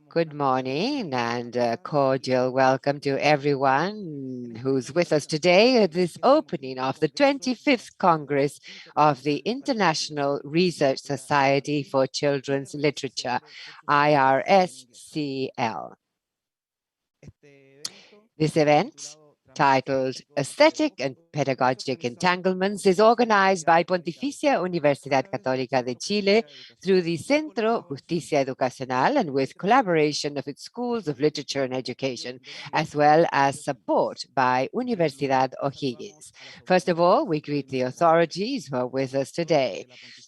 Good morning and a cordial welcome to everyone who's with us today at this opening of the 25th Congress of the International Research Society for Children's Literature, IRSCL. This event, titled Aesthetic and Pedagogic Entanglements, is organized by Pontificia Universidad Católica de Chile through the Centro Justicia Educacional and with collaboration of its schools of literature and education, as well as support by Universidad O'Higgins. First of all, we greet the authorities who are with us today.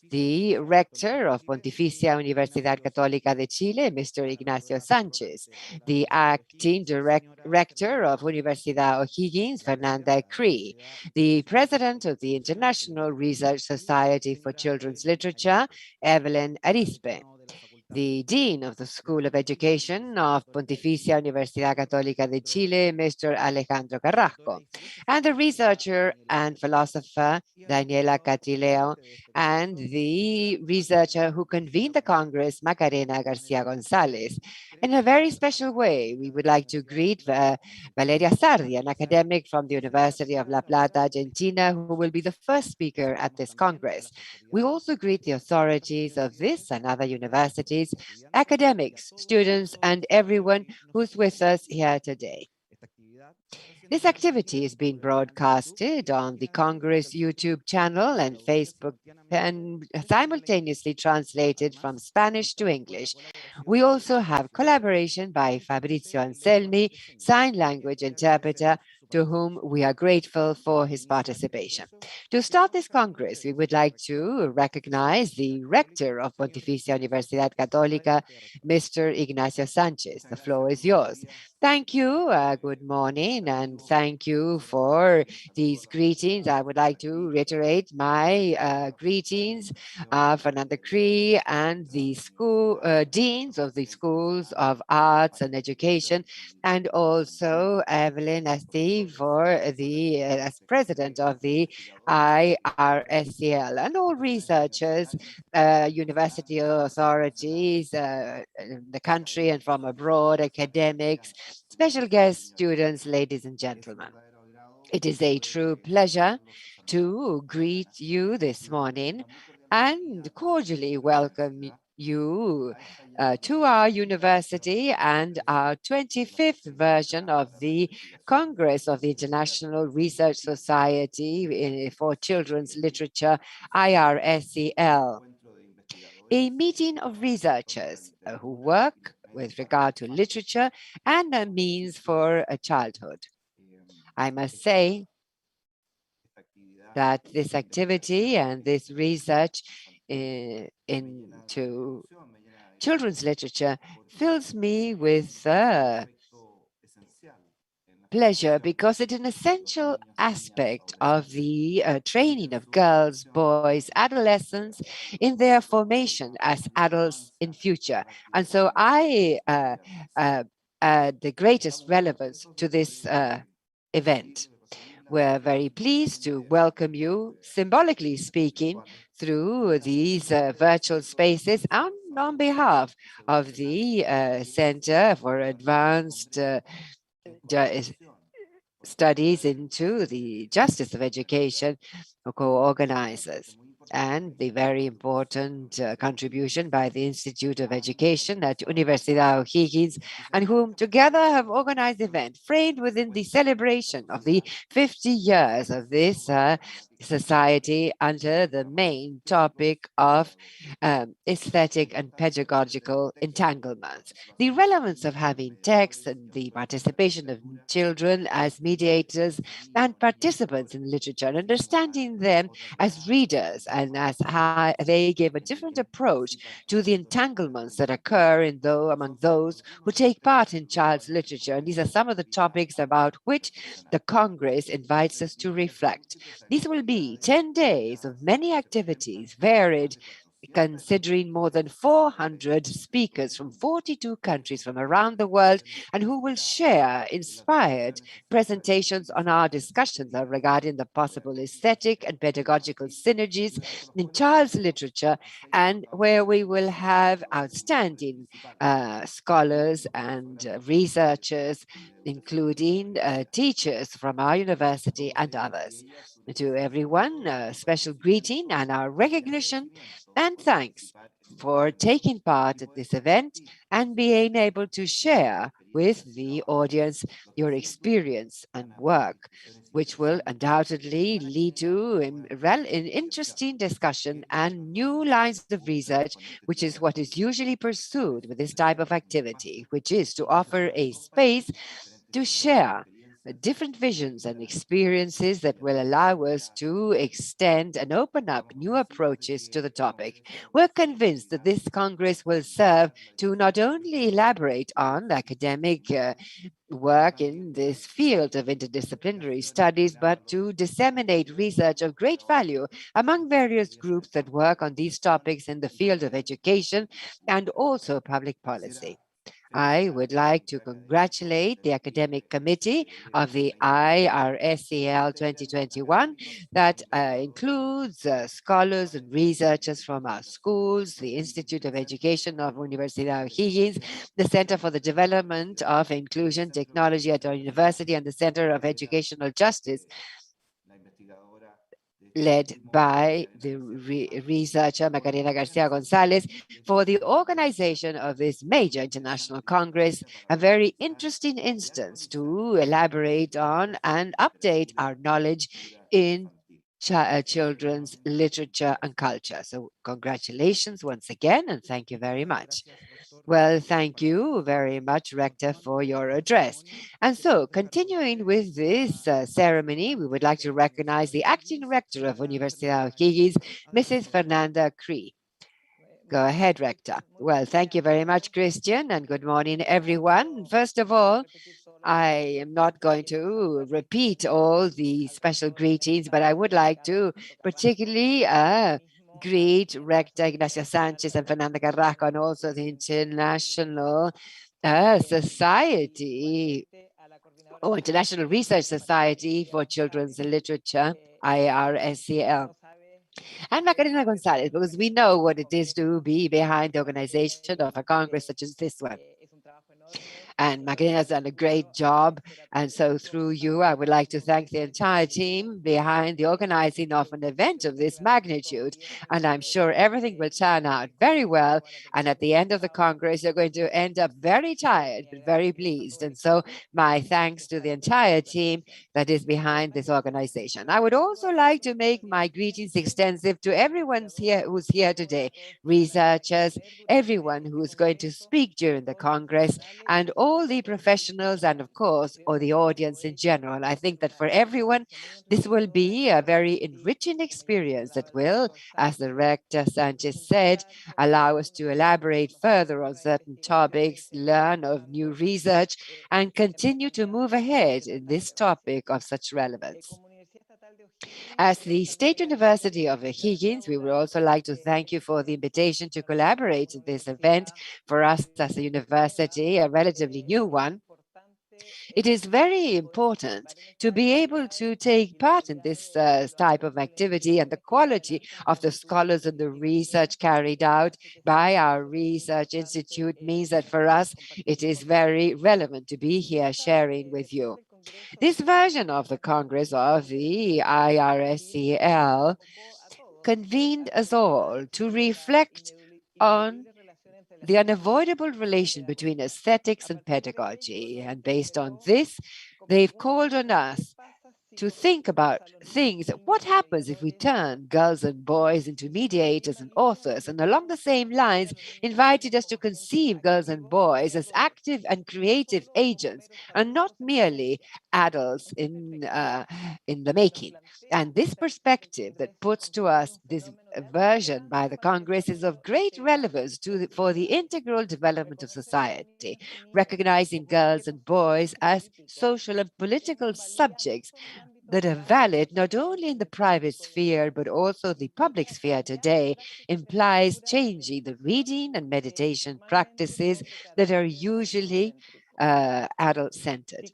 The rector of Pontificia Universidad Católica de Chile, Mr. Ignacio Sanchez, the acting rector of Universidad O'Higgins, Fernanda Cree, the president of the International Research Society for Children's Literature, Evelyn Arispe, the Dean of the School of Education of Pontificia Universidad Católica de Chile, Mr. Alejandro Carrasco, and the researcher and philosopher, Daniela Catrileo, and the researcher who convened the Congress, Macarena Garcia Gonzalez. In a very special way, we would like to greet Valeria Sardi, an academic from the University of La Plata, Argentina, who will be the first speaker at this Congress. We also greet the authorities of this and other universities, academics, students, and everyone who's with us here today. This activity is being broadcasted on the Congress YouTube channel and Facebook and simultaneously translated from Spanish to English. We also have collaboration by Fabrizio Anselmi, sign language interpreter, to whom we are grateful for his participation. To start this Congress, we would like to recognize the rector of Pontificia Universidad Católica, Mr. Ignacio Sanchez. The floor is yours. Thank you. Good morning, and thank you for these greetings. I would like to reiterate my greetings, Fernanda Cree and the school deans of the schools of arts and education, and also Evelyn Asti for the as president of the IRSCL, and all researchers, university authorities in the country and from abroad, academics, special guests, students, ladies and gentlemen. It is a true pleasure to greet you this morning and cordially welcome you to our university and our 25th version of the Congress of the International Research Society for Children's Literature, IRSCL, a meeting of researchers who work with regard to literature and a means for a childhood. I must say that this activity and this research into children's literature fills me with pleasure because it's an essential aspect of the training of girls, boys, adolescents in their formation as adults in future. And so I add the greatest relevance to this event. We're very pleased to welcome you, symbolically speaking, through these virtual spaces on behalf of the Center for Advanced Studies into the Justice of Education, co-organizers, and the very important contribution by the Institute of Education at Universidad O'Higgins, and whom together have organized the event framed within the celebration of the 50 years of this society under the main topic of aesthetic and pedagogical entanglements. The relevance of having text and the participation of children as mediators and participants in literature, and understanding them as readers and as how they give a different approach to the entanglements that occur among those who take part in child's literature. And these are some of the topics about which the Congress invites us to reflect. These will be 10 days of many activities, varied considering more than 400 speakers from 42 countries from around the world and who will share inspired presentations on our discussions regarding the possible aesthetic and pedagogical synergies in child's literature, and where we will have outstanding scholars and researchers, including teachers from our university and others. To everyone, a special greeting and our recognition and thanks for taking part at this event and being able to share with the audience your experience and work, which will undoubtedly lead to an interesting discussion and new lines of research, which is what is usually pursued with this type of activity, which is to offer a space to share different visions and experiences that will allow us to extend and open up new approaches to the topic. We're convinced that this Congress will serve to not only elaborate on the academic work in this field of interdisciplinary studies, but to disseminate research of great value among various groups that work on these topics in the field of education and also public policy. I would like to congratulate the academic committee of the IRSCL 2021 that includes scholars and researchers from our schools, the Institute of Education of Universidad O'Higgins, the Center for the Development of Inclusion Technology at our university, and the Center of Educational Justice, led by the researcher Macarena Garcia Gonzalez, for the organization of this major international congress, a very interesting instance to elaborate on and update our knowledge in children's literature and culture. So congratulations once again, and thank you very much. Well, thank you very much, Rector, for your address. And so, continuing with this ceremony, we would like to recognize the acting rector of Universidad O'Higgins, Mrs. Fernanda Cree. Go ahead, Rector. Well, thank you very much, Christian, and good morning, everyone. First of all, I am not going to repeat all the special greetings, but I would like to particularly greet Rector Ignacia Sanchez and Fernanda Carrasco, and also the International Society or International Research Society for Children's Literature, IRSCL. And Macarena Gonzalez, because we know what it is to be behind the organization of a Congress such as this one. And Macarena has done a great job. And so through you, I would like to thank the entire team behind the organizing of an event of this magnitude. And I'm sure everything will turn out very well. And at the end of the Congress, you're going to end up very tired, but very pleased. And so my thanks to the entire team that is behind this organization. I would also like to make my greetings extensive to everyone who's here today, researchers, everyone who is going to speak during the Congress, and all the professionals and, of course, or the audience in general. I think that for everyone, this will be a very enriching experience that will, as the Rector Sanchez said, allow us to elaborate further on certain topics, learn of new research, and continue to move ahead in this topic of such relevance. As the State University of O'Higgins, we would also like to thank you for the invitation to collaborate in this event for us as a university, a relatively new one. It is very important to be able to take part in this type of activity, and the quality of the scholars and the research carried out by our research institute means that for us it is very relevant to be here sharing with you. This version of the Congress of the IRSCL convened us all to reflect on the unavoidable relation between aesthetics and pedagogy. And based on this, they've called on us to think about things. What happens if we turn girls and boys into mediators and authors? And along the same lines, invited us to conceive girls and boys as active and creative agents and not merely adults in the making. And this perspective that puts to us this version by the Congress is of great relevance for the integral development of society, recognizing girls and boys as social and political subjects that are valid not only in the private sphere but also the public sphere today implies changing the reading and meditation practices that are usually adult-centered.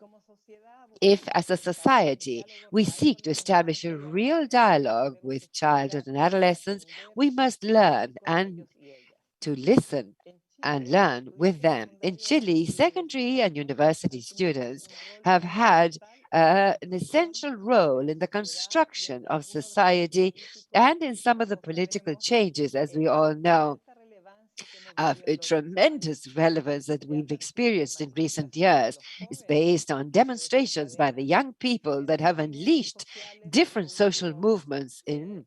If, as a society, we seek to establish a real dialogue with childhood and adolescents, we must learn and to listen and learn with them. In Chile, secondary and university students have had an essential role in the construction of society and in some of the political changes, as we all know, of a tremendous relevance that we've experienced in recent years is based on demonstrations by the young people that have unleashed different social movements in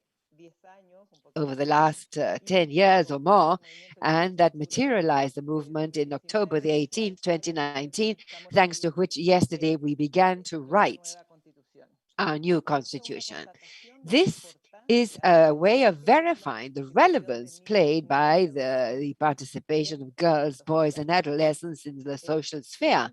over the last 10 years or more, and that materialized the movement in October the 18th, 2019, thanks to which yesterday we began to write our new constitution. This is a way of verifying the relevance played by the participation of girls, boys, and adolescents in the social sphere.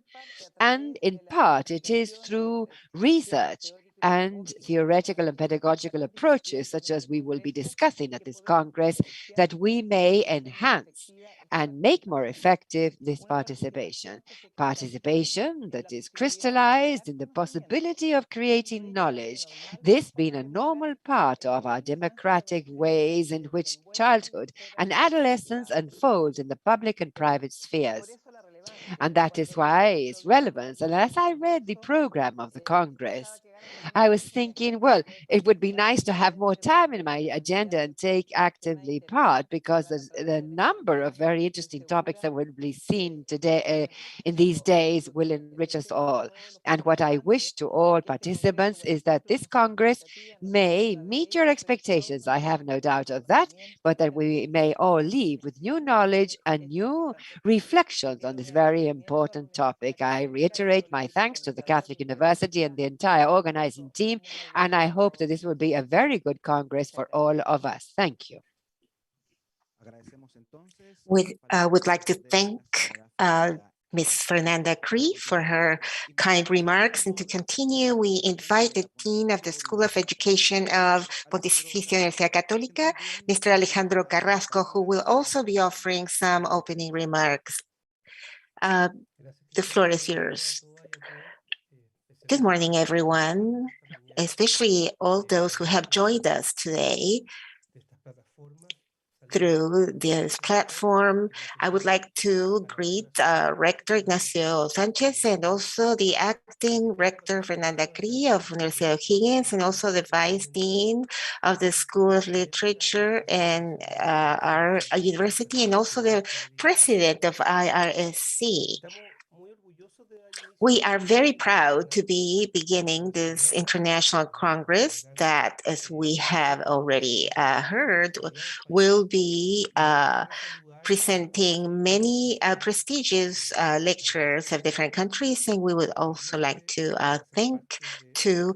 And in part, it is through research and theoretical and pedagogical approaches, such as we will be discussing at this Congress, that we may enhance and make more effective this participation. Participation that is crystallized in the possibility of creating knowledge, this being a normal part of our democratic ways in which childhood and adolescence unfold in the public and private spheres. And that is why it's relevant. And as I read the program of the Congress, I was thinking, well, it would be nice to have more time in my agenda and take actively part because there's the number of very interesting topics that will be seen today in these days will enrich us all. And what I wish to all participants is that this Congress may meet your expectations. I have no doubt of that, but that we may all leave with new knowledge and new reflections on this very important topic. I reiterate my thanks to the Catholic University and the entire organizing team, and I hope that this will be a very good Congress for all of us. Thank you. We would like to thank Ms. Fernanda Cree for her kind remarks. And to continue, we invite the Dean of the School of Education of Pontificia Universidad Católica, Mr. Alejandro Carrasco, who will also be offering some opening remarks. The floor is yours. Good morning, everyone, especially all those who have joined us today through this platform. I would like to greet Rector Ignacio Sanchez and also the acting Rector Fernanda Cree of Universidad O'Higgins and also the Vice Dean of the School of Literature and our university and also the President of IRSC. We are very proud to be beginning this international congress that, as we have already heard, will be presenting many prestigious lecturers of different countries. And we would also like to thank to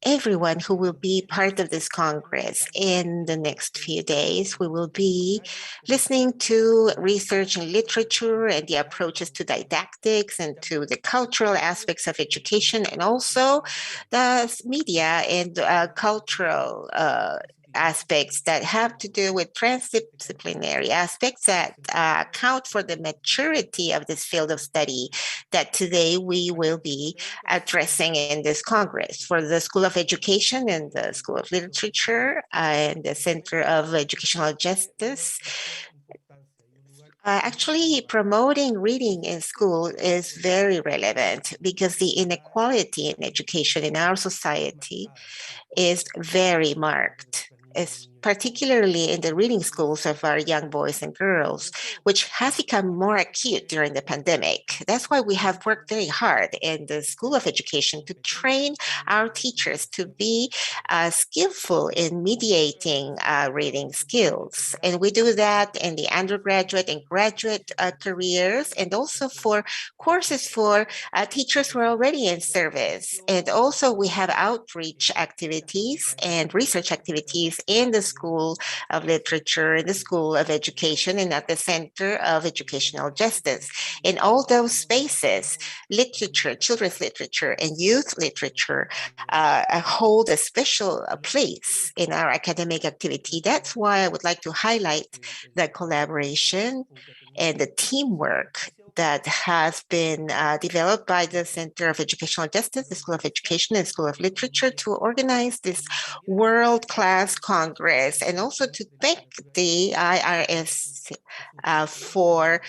everyone who will be part of this Congress. In the next few days, we will be listening to research in literature and the approaches to didactics and to the cultural aspects of education, and also the media and cultural aspects that have to do with transdisciplinary aspects that account for the maturity of this field of study that today we will be addressing in this Congress. For the School of Education and the School of Literature and the Center of Educational Justice, actually, promoting reading in school is very relevant because the inequality in education in our society is very marked, particularly in the reading schools of our young boys and girls, which has become more acute during the pandemic. That's why we have worked very hard in the School of Education to train our teachers to be skillful in mediating reading skills. And we do that in the undergraduate and graduate careers, and also for courses for teachers who are already in service. And also we have outreach activities and research activities in the School of Literature, in the School of Education, and at the Center of Educational Justice. In all those spaces, literature, children's literature, and youth literature hold a special place in our academic activity. That's why I would like to highlight the collaboration and the teamwork that has been developed by the Center of Educational Justice, the School of Education, and School of Literature to organize this world-class Congress, and also to thank the IRS for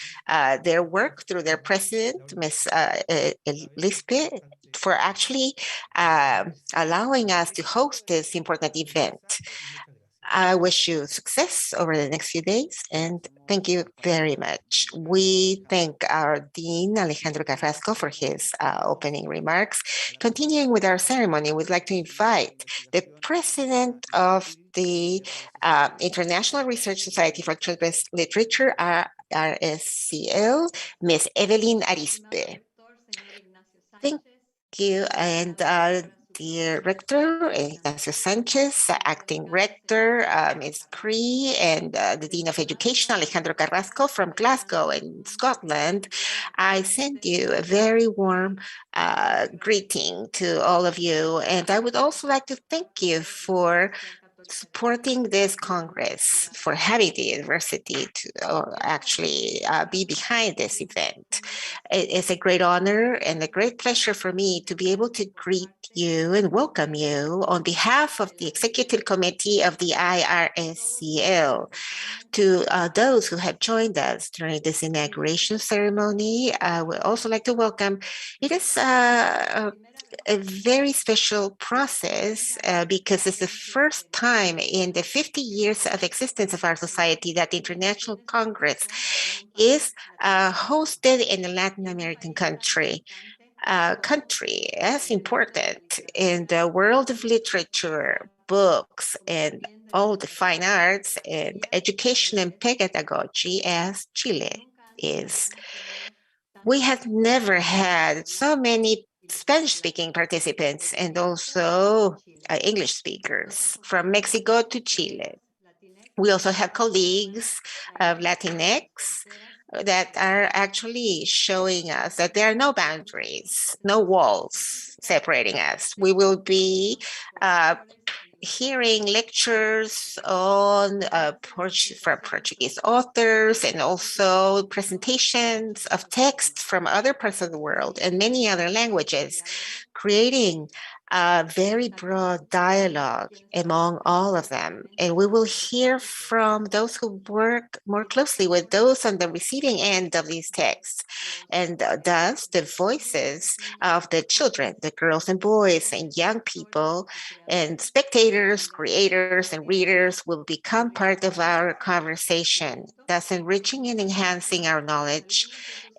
their work through their president, Ms. Lispe, for actually allowing us to host this important event. I wish you success over the next few days, and thank you very much. We thank our Dean, Alejandro Carrasco, for his opening remarks. Continuing with our ceremony, we'd like to invite the president of the International Research Society for Children's Literature, IRSCL, Ms. Evelyn Arispe. Thank you. And dear Rector Ignacio Sanchez, Acting Rector Ms. Cree, and the Dean of Education, Alejandro Carrasco from Glasgow in Scotland, I send you a very warm greeting to all of you. And I would also like to thank you for supporting this Congress, for having the university to actually be behind this event. It is a great honor and a great pleasure for me to be able to greet you and welcome you on behalf of the Executive Committee of the IRSCL. To those who have joined us during this inauguration ceremony, I would also like to welcome. It is a very special process because it's the first time in the 50 years of existence of our society that the International Congress is hosted in a Latin American country. Country as important in the world of literature, books, and all the fine arts and education and pedagogy as Chile is. We have never had so many Spanish-speaking participants and also English speakers from Mexico to Chile. We also have colleagues of Latinx that are actually showing us that there are no boundaries, no walls separating us. We will be hearing lectures on from Portuguese authors and also presentations of texts from other parts of the world and many other languages, creating a very broad dialogue among all of them. And we will hear from those who work more closely with those on the receiving end of these texts. And thus, the voices of the children, the girls and boys and young people and spectators, creators, and readers will become part of our conversation, thus enriching and enhancing our knowledge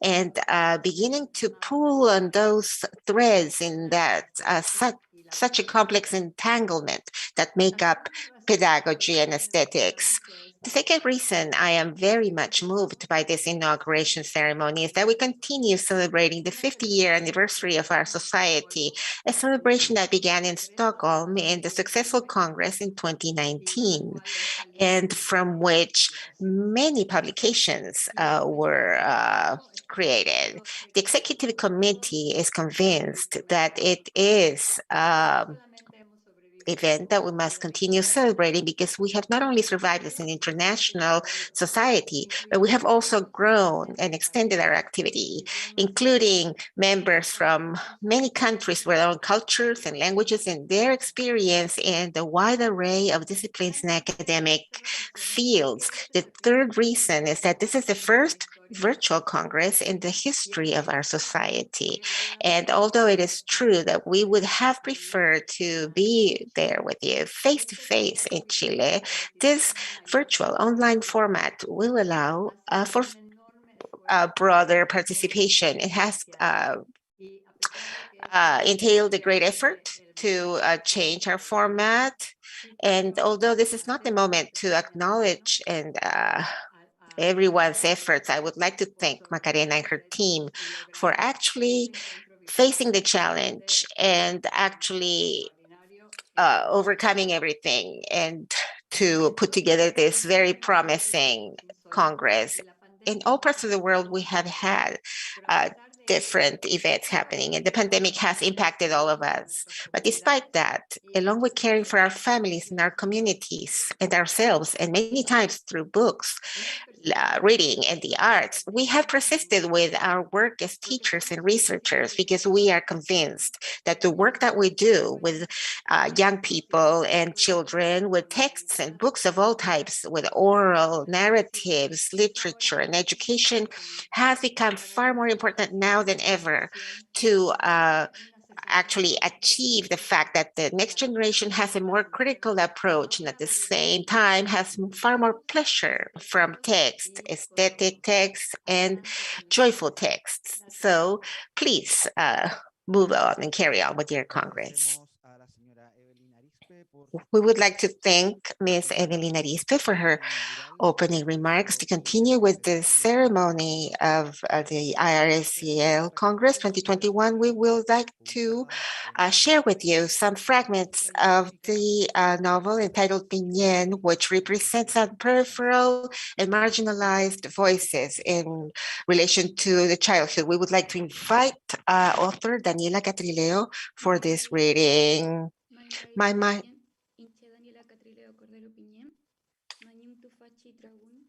and beginning to pull on those threads in that such a complex entanglement that make up pedagogy and aesthetics. The second reason I am very much moved by this inauguration ceremony is that we continue celebrating the 50-year anniversary of our society, a celebration that began in Stockholm in the successful Congress in 2019, and from which many publications were created. The executive committee is convinced that it is event that we must continue celebrating because we have not only survived as an international society, but we have also grown and extended our activity, including members from many countries with their own cultures and languages and their experience in the wide array of disciplines and academic fields. The third reason is that this is the first virtual Congress in the history of our society. And although it is true that we would have preferred to be there with you face to face in Chile, this virtual online format will allow for broader participation. It has entailed a great effort to change our format. And although this is not the moment to acknowledge and everyone's efforts, I would like to thank Macarena and her team for actually facing the challenge and actually overcoming everything and to put together this very promising Congress. In all parts of the world, we have had different events happening, and the pandemic has impacted all of us. But despite that, along with caring for our families and our communities and ourselves, and many times through books, reading, and the arts, we have persisted with our work as teachers and researchers because we are convinced that the work that we do with young people and children, with texts and books of all types, with oral narratives, literature, and education, has become far more important now than ever to actually achieve the fact that the next generation has a more critical approach and at the same time has far more pleasure from text, aesthetic text, and joyful texts. So please move on and carry on with your Congress. We would like to thank Ms. Evelyn Arispe for her opening remarks. To continue with the ceremony of the IRSCL Congress 2021, we would like to share with you some fragments of the novel entitled Piñén, which represents our peripheral and marginalized voices in relation to the childhood. We would like to invite author Daniela Catrileo for this reading. My Inche Daniela Catrileo Cordero Piñén, Mañum Tufachi Tragun.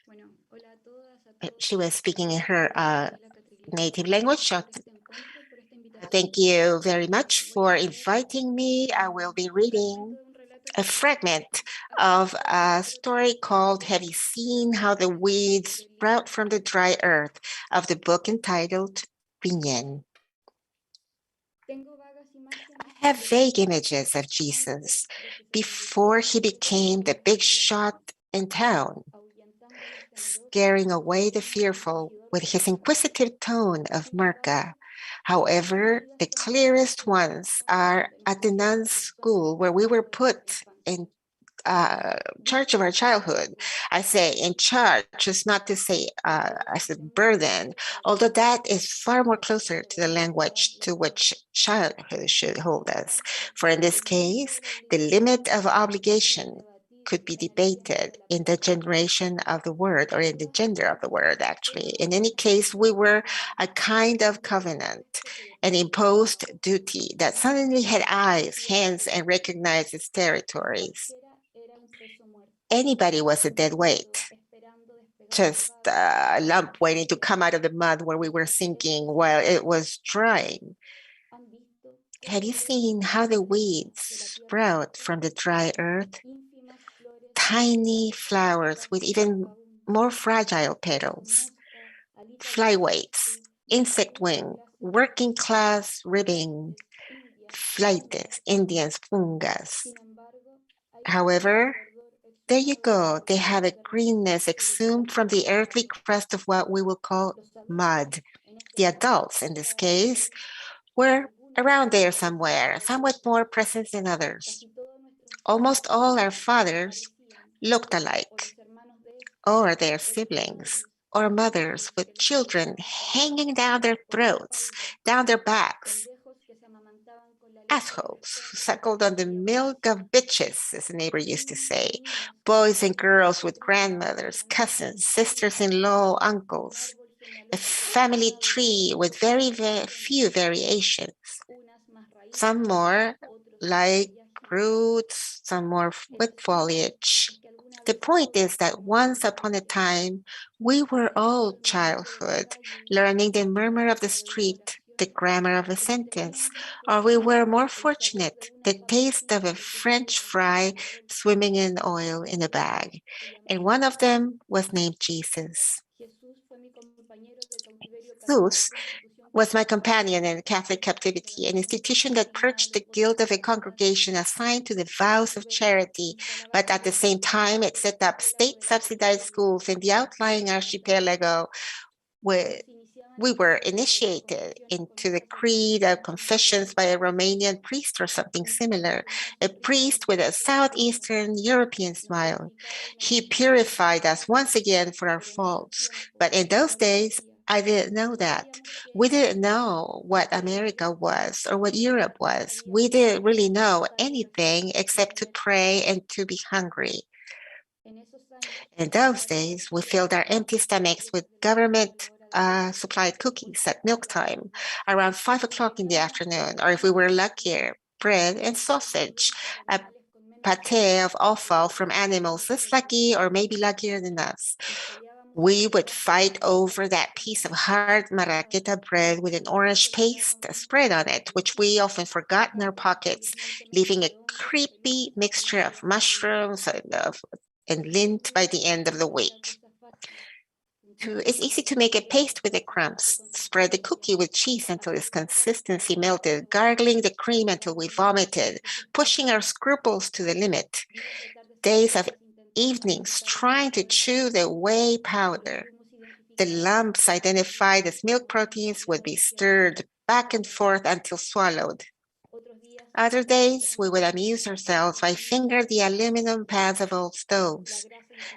Bueno, hola a todas, a todos. She was speaking in her Daniela Catrileo native language. por este encuentro, por esta invitación. Thank you very much for inviting me. I will be reading a fragment of a story called Have You Seen How the Weeds Sprout from the Dry Earth of the book entitled Piñén. I have vague images of Jesus before he became the big shot in town, scaring away the fearful with his inquisitive tone of Merca. However, the clearest ones are at the nuns' school where we were put in charge of our childhood. I say in charge, just not to say as a burden, although that is far more closer to the language to which childhood should hold us. For in this case, the limit of obligation could be debated in the generation of the word or in the gender of the word, actually. In any case, we were a kind of covenant, an imposed duty that suddenly had eyes, hands, and recognized its territories. Anybody was a dead weight, just a lump waiting to come out of the mud where we were sinking while it was drying. Have you seen how the weeds sprout from the dry earth? Tiny flowers with even more fragile petals, flyweights, insect wing, working class ribbing, flightes, Indians, fungas. However, there you go. They have a greenness exhumed from the earthly crust of what we will call mud. The adults, in this case, were around there somewhere, somewhat more present than others. Almost all our fathers looked alike, or their siblings, or mothers with children hanging down their throats, down their backs. Assholes who suckled on the milk of bitches, as a neighbor used to say. Boys and girls with grandmothers, cousins, sisters-in-law, uncles. A family tree with very few variations. Some more like roots, some more with foliage. The point is that once upon a time, we were all childhood, learning the murmur of the street, the grammar of a sentence, or we were more fortunate, the taste of a French fry swimming in oil in a bag. And one of them was named Jesus. Jesus was my companion in Catholic captivity, an institution that purged the guilt of a congregation assigned to the vows of charity, but at the same time it set up state-subsidized schools in the outlying archipelago where we were initiated into the creed of confessions by a Romanian priest or something similar, a priest with a Southeastern European smile. He purified us once again for our faults, but in those days, I didn't know that. We didn't know what America was or what Europe was. We didn't really know anything except to pray and to be hungry. In those days, we filled our empty stomachs with government supplied cookies at milk time around 5 o'clock in the afternoon, or if we were luckier, bread and sausage, a pate of offal from animals less lucky or maybe luckier than us. We would fight over that piece of hard marraqueta bread with an orange paste spread on it, which we often forgot in our pockets, leaving a creepy mixture of mushrooms and lint by the end of the week. It's easy to make a paste with the crumbs. Spread the cookie with cheese until its consistency melted, gargling the cream until we vomited, pushing our scruples to the limit. Days of evenings trying to chew the whey powder. The lumps identified as milk proteins would be stirred back and forth until swallowed. Other days, we would amuse ourselves by fingering the aluminum pads of old stoves,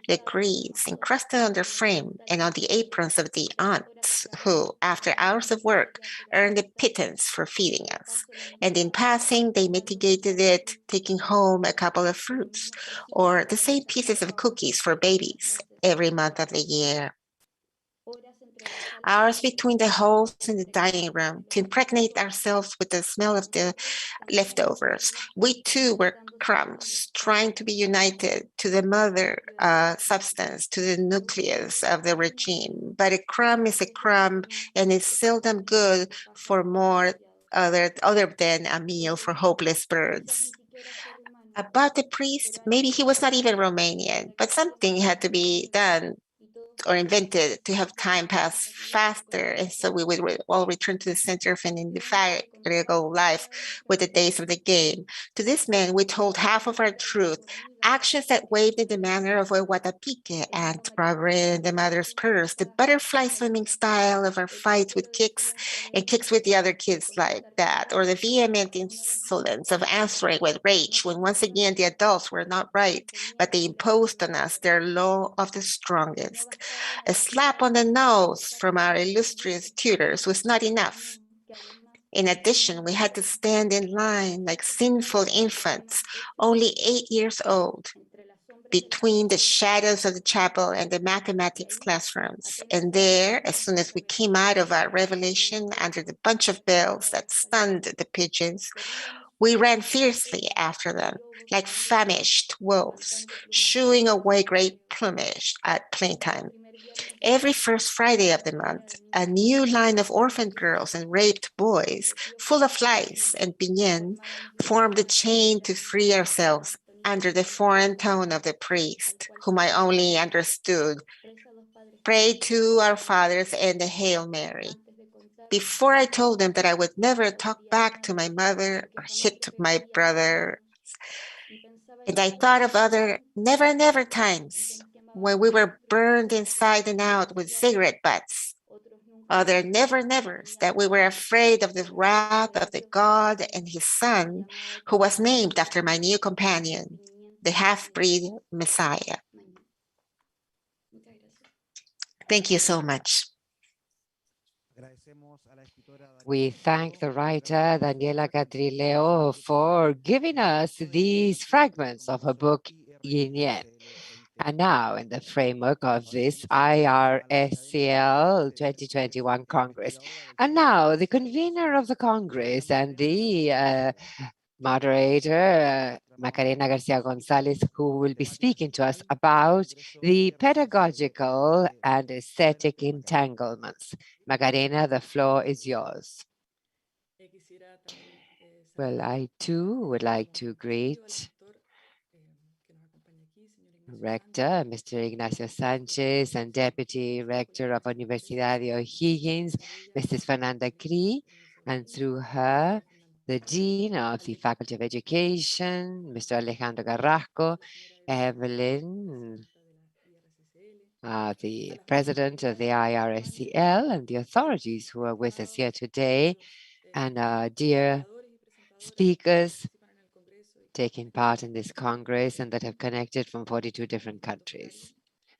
the grease encrusted on their frame and on the aprons of the aunts who, after hours of work, earned a pittance for feeding us. And in passing, they mitigated it, taking home a couple of fruits or the same pieces of cookies for babies every month of the year. Hours between the holes in the dining room to impregnate ourselves with the smell of the leftovers. We too were crumbs, trying to be united to the mother substance, to the nucleus of the regime. But a crumb is a crumb and is seldom good for more other than a meal for hopeless birds. About the priest, maybe he was not even Romanian, but something had to be done or invented to have time pass faster. And so we would all return to the center of an indefatigable life with the days of the game. To this man, we told half of our truth, actions that waved in the manner of a guatapique and robbery in the mother's purse, the butterfly swimming style of our fights with kicks and kicks with the other kids like that, or the vehement insolence of answering with rage when once again the adults were not right, but they imposed on us their law of the strongest. A slap on the nose from our illustrious tutors was not enough. In addition, we had to stand in line like sinful infants, only 8 years old, between the shadows of the chapel and the mathematics classrooms. And there, as soon as we came out of our revelation under the bunch of bells that stunned the pigeons, we ran fiercely after them, like famished wolves, shooing away great plumage at playtime. Every first Friday of the month, a new line of orphaned girls and raped boys, full of lice and piñén, formed a chain to free ourselves under the foreign tone of the priest, whom I only understood. Pray to our fathers and the Hail Mary. Before I told them that I would never talk back to my mother or hit my brother, and I thought of other never, never times when we were burned inside and out with cigarette butts. Other never, nevers that we were afraid of the wrath of the God and his son, who was named after my new companion, the half-breed Messiah. Thank you so much. We thank the writer Daniela Catrileo for giving us these fragments of her book, Yin Yang. And now, in the framework of this IRSCL 2021 Congress, and now the convener of the Congress and the moderator, Macarena Garcia Gonzalez, who will be speaking to us about the pedagogical and aesthetic entanglements. Macarena, the floor is yours. Well, I too would like to greet Rector, Mr. Ignacio Sanchez, and Deputy Rector of Universidad de O'Higgins, Mrs. Fernanda Cri, and through her, the Dean of the Faculty of Education, Mr. Alejandro Carrasco, Evelyn, the President of the IRSCL, and the authorities who are with us here today, and dear speakers taking part in this Congress and that have connected from 42 different countries.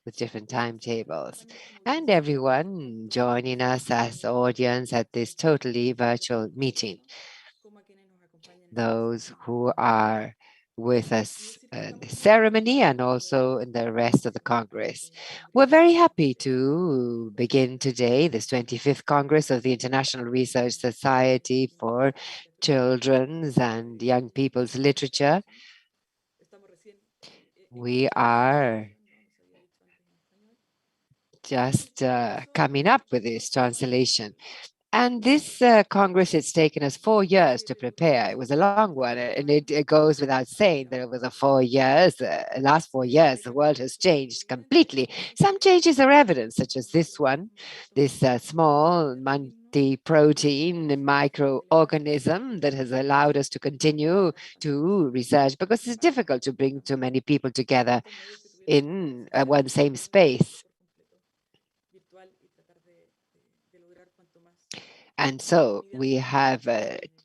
with different timetables, and everyone joining us as audience at this totally virtual meeting. Those who are with us in the ceremony and also in the rest of the Congress. We're very happy to begin today this 25th Congress of the International Research Society for Children's and Young People's Literature. We are just coming up with this translation. And this Congress, it's taken us 4 years to prepare. It was a long one, and it goes without saying that over the 4 years, last 4 years, the world has changed completely. Some changes are evident, such as this one, this small multi-protein microorganism that has allowed us to continue to research, because it's difficult to bring too many people together in one same space. And so we have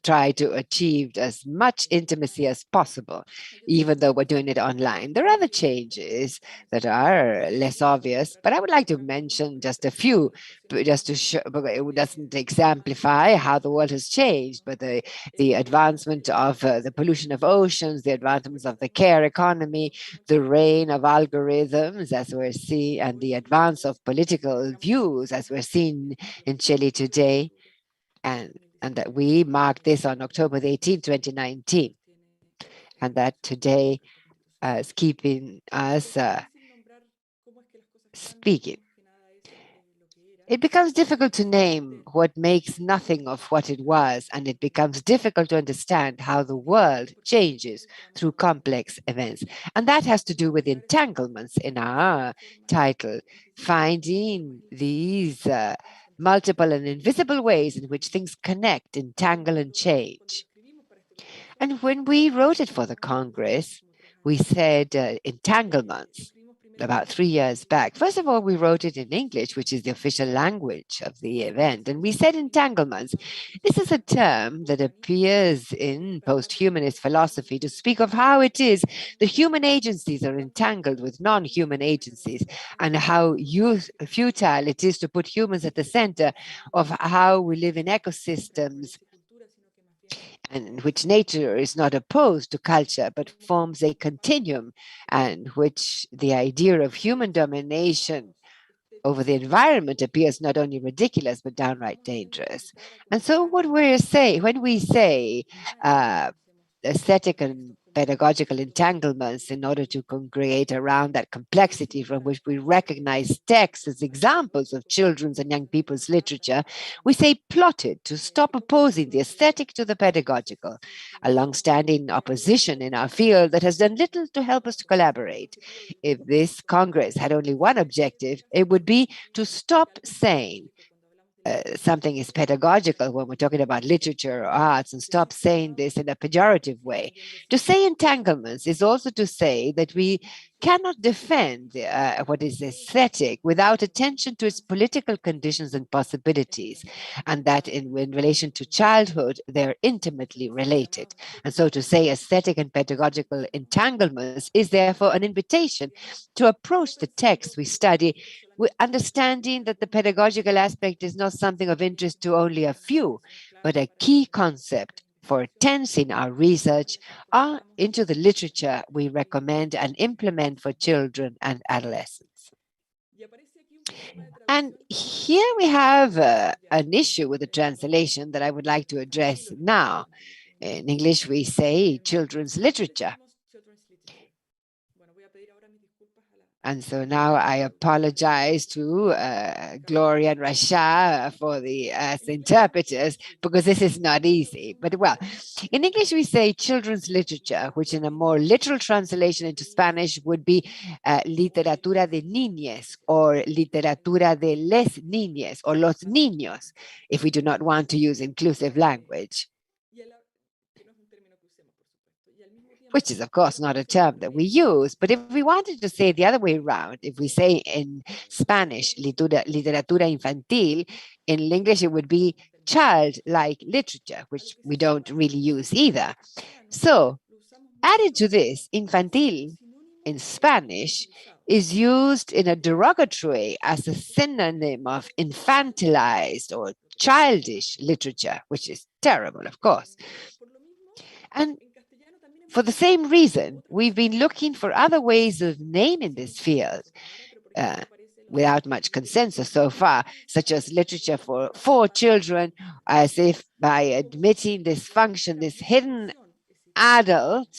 tried to achieve as much intimacy as possible, even though we're doing it online. There are other changes that are less obvious, but I would like to mention just a few, just to show, it doesn't exemplify how the world has changed, but the advancement of the pollution of oceans, the advancements of the care economy, the reign of algorithms, as we're seeing, and the advance of political views, as we're seeing in Chile today. And that we marked this on October 18, 2019, and that today is keeping us speaking. It becomes difficult to name what makes nothing of what it was, and it becomes difficult to understand how the world changes through complex events. And that has to do with entanglements in our title, finding these multiple and invisible ways in which things connect, entangle, and change. And when we wrote it for the Congress, we said entanglements about 3 years back. First of all, we wrote it in English, which is the official language of the event, and we said entanglements. This is a term that appears in post-humanist philosophy to speak of how it is the human agencies are entangled with non-human agencies, and how futile it is to put humans at the center of how we live in ecosystems, and in which nature is not opposed to culture, but forms a continuum, and which the idea of human domination over the environment appears not only ridiculous, but downright dangerous. And so what we're saying, when we say aesthetic and pedagogical entanglements in order to congregate around that complexity from which we recognize texts as examples of children's and young people's literature, we say plotted to stop opposing the aesthetic to the pedagogical, a long-standing opposition in our field that has done little to help us to collaborate. If this Congress had only one objective, it would be to stop saying something is pedagogical when we're talking about literature or arts, and stop saying this in a pejorative way. To say entanglements is also to say that we cannot defend what is aesthetic without attention to its political conditions and possibilities, and that in relation to childhood, they're intimately related. And so to say aesthetic and pedagogical entanglements is therefore an invitation to approach the text we study with understanding that the pedagogical aspect is not something of interest to only a few, but a key concept for tensing our research into the literature we recommend and implement for children and adolescents. And here we have an issue with the translation that I would like to address now. In English, we say children's literature. And so now I apologize to Gloria and Rasha for the interpreters, because this is not easy. But well, in English we say children's literature, which in a more literal translation into Spanish would be literatura de niñez, or literatura de les niñes, or los niños, if we do not want to use inclusive language, which is, of course, not a term that we use. But if we wanted to say the other way around, if we say in Spanish, literatura infantil, in English it would be childlike literature, which we don't really use either. So, added to this, infantil in Spanish is used in a derogatory as a synonym of infantilized or childish literature, which is terrible, of course. And for the same reason, we've been looking for other ways of naming this field without much consensus so far, such as literature for children, as if by admitting this function, this hidden adult,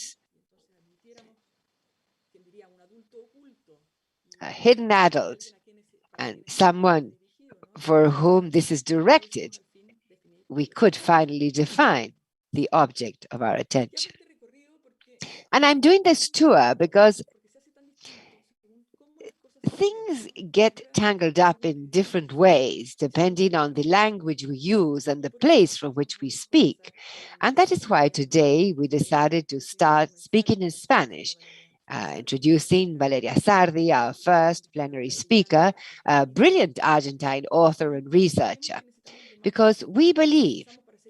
a hidden adult, and someone for whom this is directed, we could finally define the object of our attention. And I'm doing this tour because things get tangled up in different ways depending on the language we use and the place from which we speak. And that is why today we decided to start speaking in Spanish, introducing Valeria Sardi, our first plenary speaker, a brilliant Argentine author and researcher, because we believe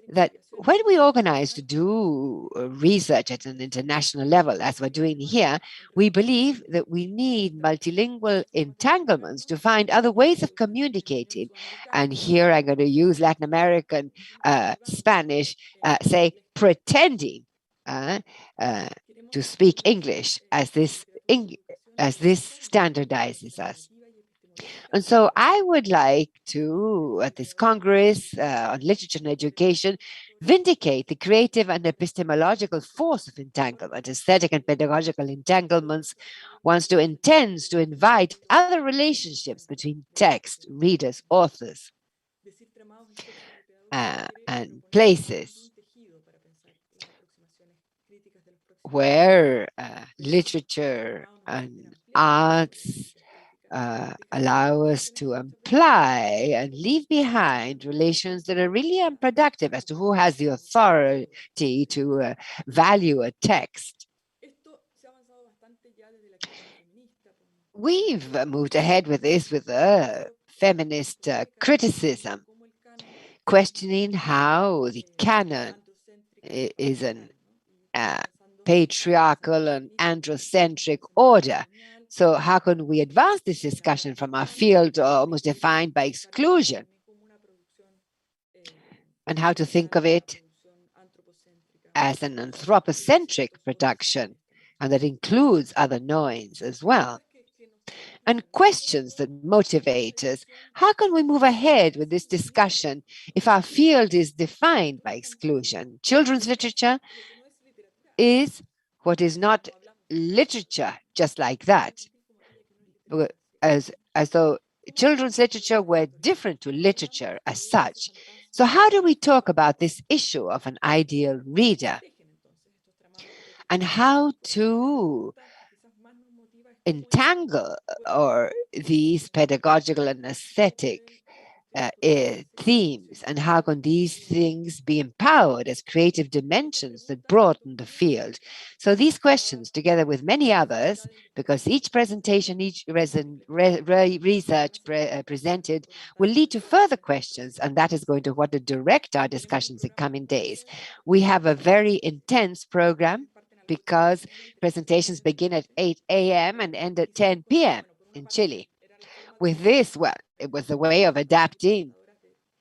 that when we organize to do research at an international level, as we're doing here, we believe that we need multilingual entanglements to find other ways of communicating. And here I'm going to use Latin American Spanish, say pretending to speak English, as this standardizes us. And so I would like to, at this Congress on Literature and Education, vindicate the creative and epistemological force of entanglement, aesthetic and pedagogical entanglements, intends to invite other relationships between text, readers, authors, and places where literature and arts allow us to imply and leave behind relations that are really unproductive as to who has the authority to value a text. We've moved ahead with this with a feminist criticism, questioning how the canon is an patriarchal and androcentric order. So how can we advance this discussion from our field almost defined by exclusion? And how to think of it as an anthropocentric production, and that includes other knowings as well. And questions that motivate us. How can we move ahead with this discussion if our field is defined by exclusion? Children's literature is what is not literature, just like that. As though children's literature were different to literature as such. So how do we talk about this issue of an ideal reader? And how to entangle these pedagogical and aesthetic themes, and how can these things be empowered as creative dimensions that broaden the field? So these questions, together with many others, because each presentation, each research presented will lead to further questions, and that is going to direct our discussions in coming days. We have a very intense program because presentations begin at 8 a.m. and end at 10 p.m. in Chile. With this, well, it was a way of adapting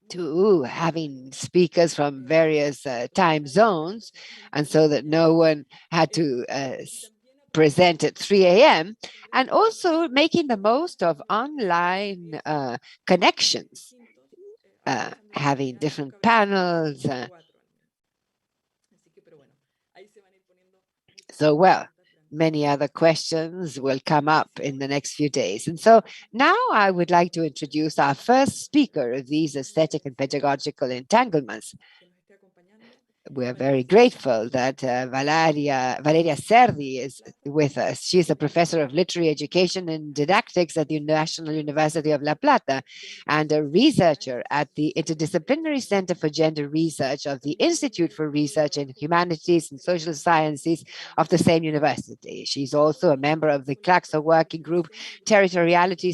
to having speakers from various time zones, and so that no one had to present at 3 a.m., and also making the most of online connections, having different panels. So, well, many other questions will come up in the next few days. And so now I would like to introduce our first speaker of these aesthetic and pedagogical entanglements. We're very grateful that Valeria Serdi is with us. She's a professor of literary education and didactics at the National University of La Plata and a researcher at the Interdisciplinary Center for Gender Research of the Institute for Research in Humanities and Social Sciences of the same university. She's also a member of the Claxo Working Group, Territoriality,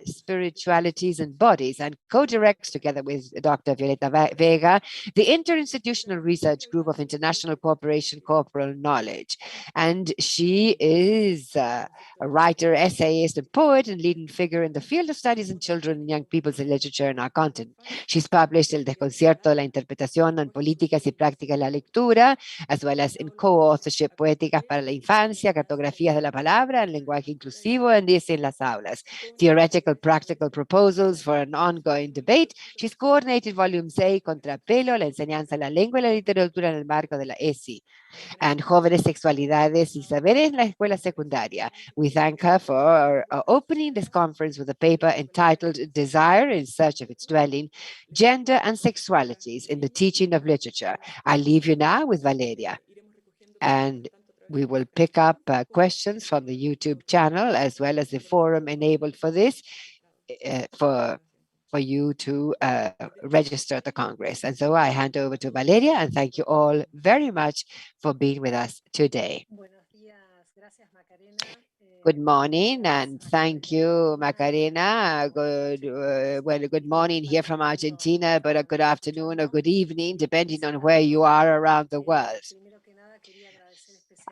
Spiritualities and Bodies, and co-directs, together with Dr. Violeta Vega, the Interinstitutional Research research group of International Corporation Corporal Knowledge. And she is a writer, essayist, and poet, and leading figure in the field of studies in children and young people's literature in our continent. She's published El Desconcierto, La Interpretación en Políticas y Prácticas de la Lectura, as well as in co-authorship Poéticas para la Infancia, Cartografías de la Palabra, en Lenguaje Inclusivo, and This en las Aulas, Theoretical Practical Proposals for an Ongoing Debate. She's coordinated Volume 6, Contrapelo, la enseñanza de la lengua y la literatura en el marco de la ESI, and Jóvenes Sexualidades y Saberes en la Escuela Secundaria. We thank her for opening this conference with a paper entitled Desire in Search of Its Dwelling, Gender and Sexualities in the Teaching of Literature. I'll leave you now with Valeria, and we will pick up questions from the YouTube channel as well as the forum enabled for this for you to register at the Congress. And so I hand over to Valeria, and thank you all very much for being with us today. Good morning, and thank you, Macarena. Good morning here from Argentina, but a good afternoon or good evening, depending on where you are around the world.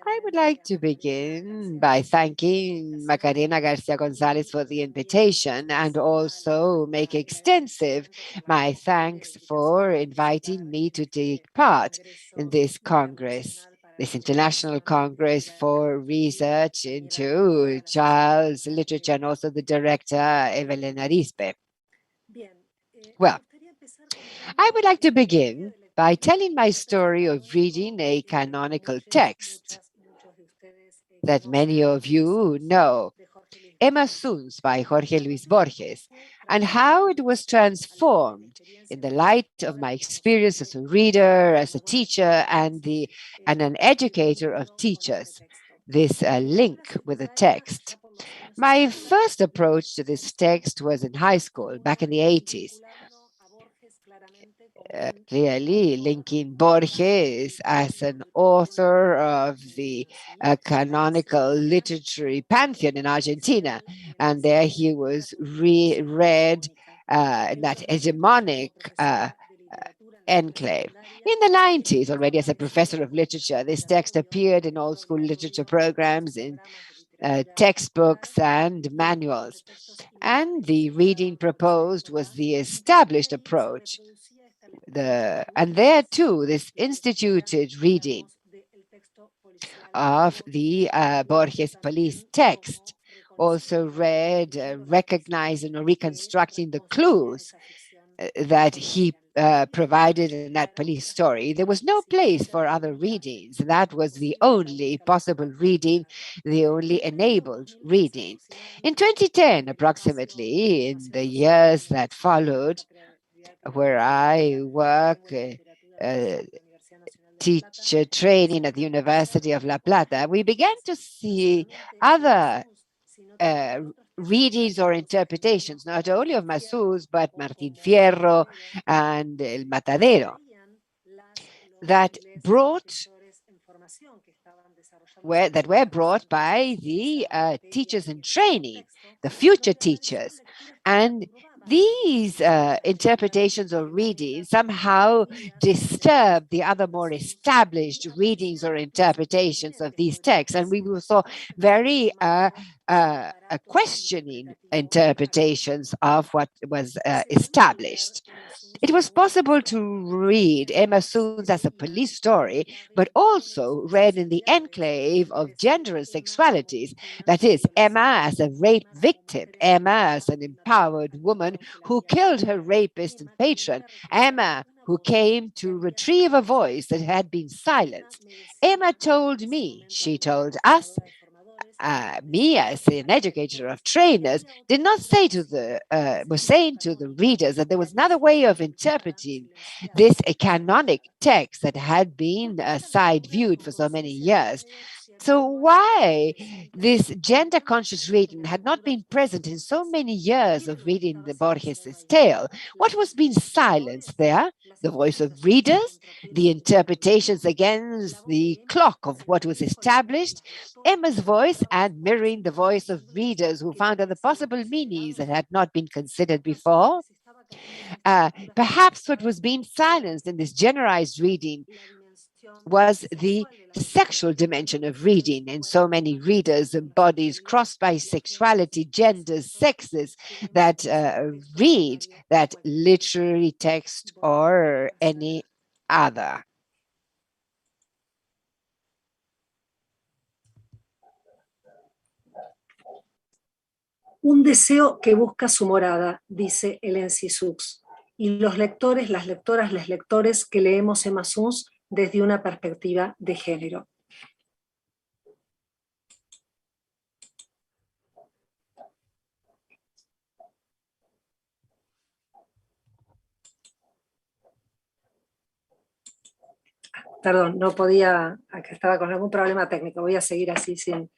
I would like to begin by thanking Macarena Garcia Gonzalez for the invitation and also make extensive my thanks for inviting me to take part in this Congress, this International Congress for Research into Child's Literature, and also the director, Evelyn Arispe. Well, I would like to begin by telling my story of reading a canonical text that many of you know, Emma Suns by Jorge Luis Borges, and how it was transformed in the light of my experience as a reader, as a teacher, and an educator of teachers. This link with the text. My first approach to this text was in high school, back in the 80s. Clearly linking Borges as an author of the canonical literary pantheon in Argentina. And there he was read in that hegemonic enclave. In the 90s, already as a professor of literature, this text appeared in old school literature programs, in textbooks and manuals. And the reading proposed was the established approach. And there too, this instituted reading of the Borges police text also read, recognizing or reconstructing the clues that he provided in that police story. There was no place for other readings. That was the only possible reading, the only enabled reading. In 2010, approximately, in the years that followed, where I work, teacher training at the University of La Plata, we began to see other readings or interpretations, not only of Masús, but Martín Fierro and El Matadero, that were brought by the teachers in training, the future teachers. And these interpretations or readings somehow disturb the other more established readings or interpretations of these texts. And we saw very questioning interpretations of what was established. It was possible to read Emma Suns as a police story, but also read in the enclave of gender and sexualities. That is, Emma as a rape victim, Emma as an empowered woman who killed her rapist and patron, Emma who came to retrieve a voice that had been silenced. Emma told me, she told us, me as an educator of trainers did not say to the was saying to the readers that there was another way of interpreting this canonic text that had been side viewed for so many years. So why this gender conscious reading had not been present in so many years of reading the Borges' tale? What was being silenced there? The voice of readers, the interpretations against the clock of what was established, Emma's voice, and mirroring the voice of readers who found other possible meanings that had not been considered before. Perhaps what was being silenced in this generalized reading was the sexual dimension of reading, and so many readers and bodies crossed by sexuality, genders, sexes that read that literary text or any other. Un deseo que busca su morada, dice el Ensisux, y los lectores, las lectoras, les lectores que leemos Emma Suns desde una perspectiva de género. Perdón, no podía, acá estaba con algún problema técnico, voy a seguir así sin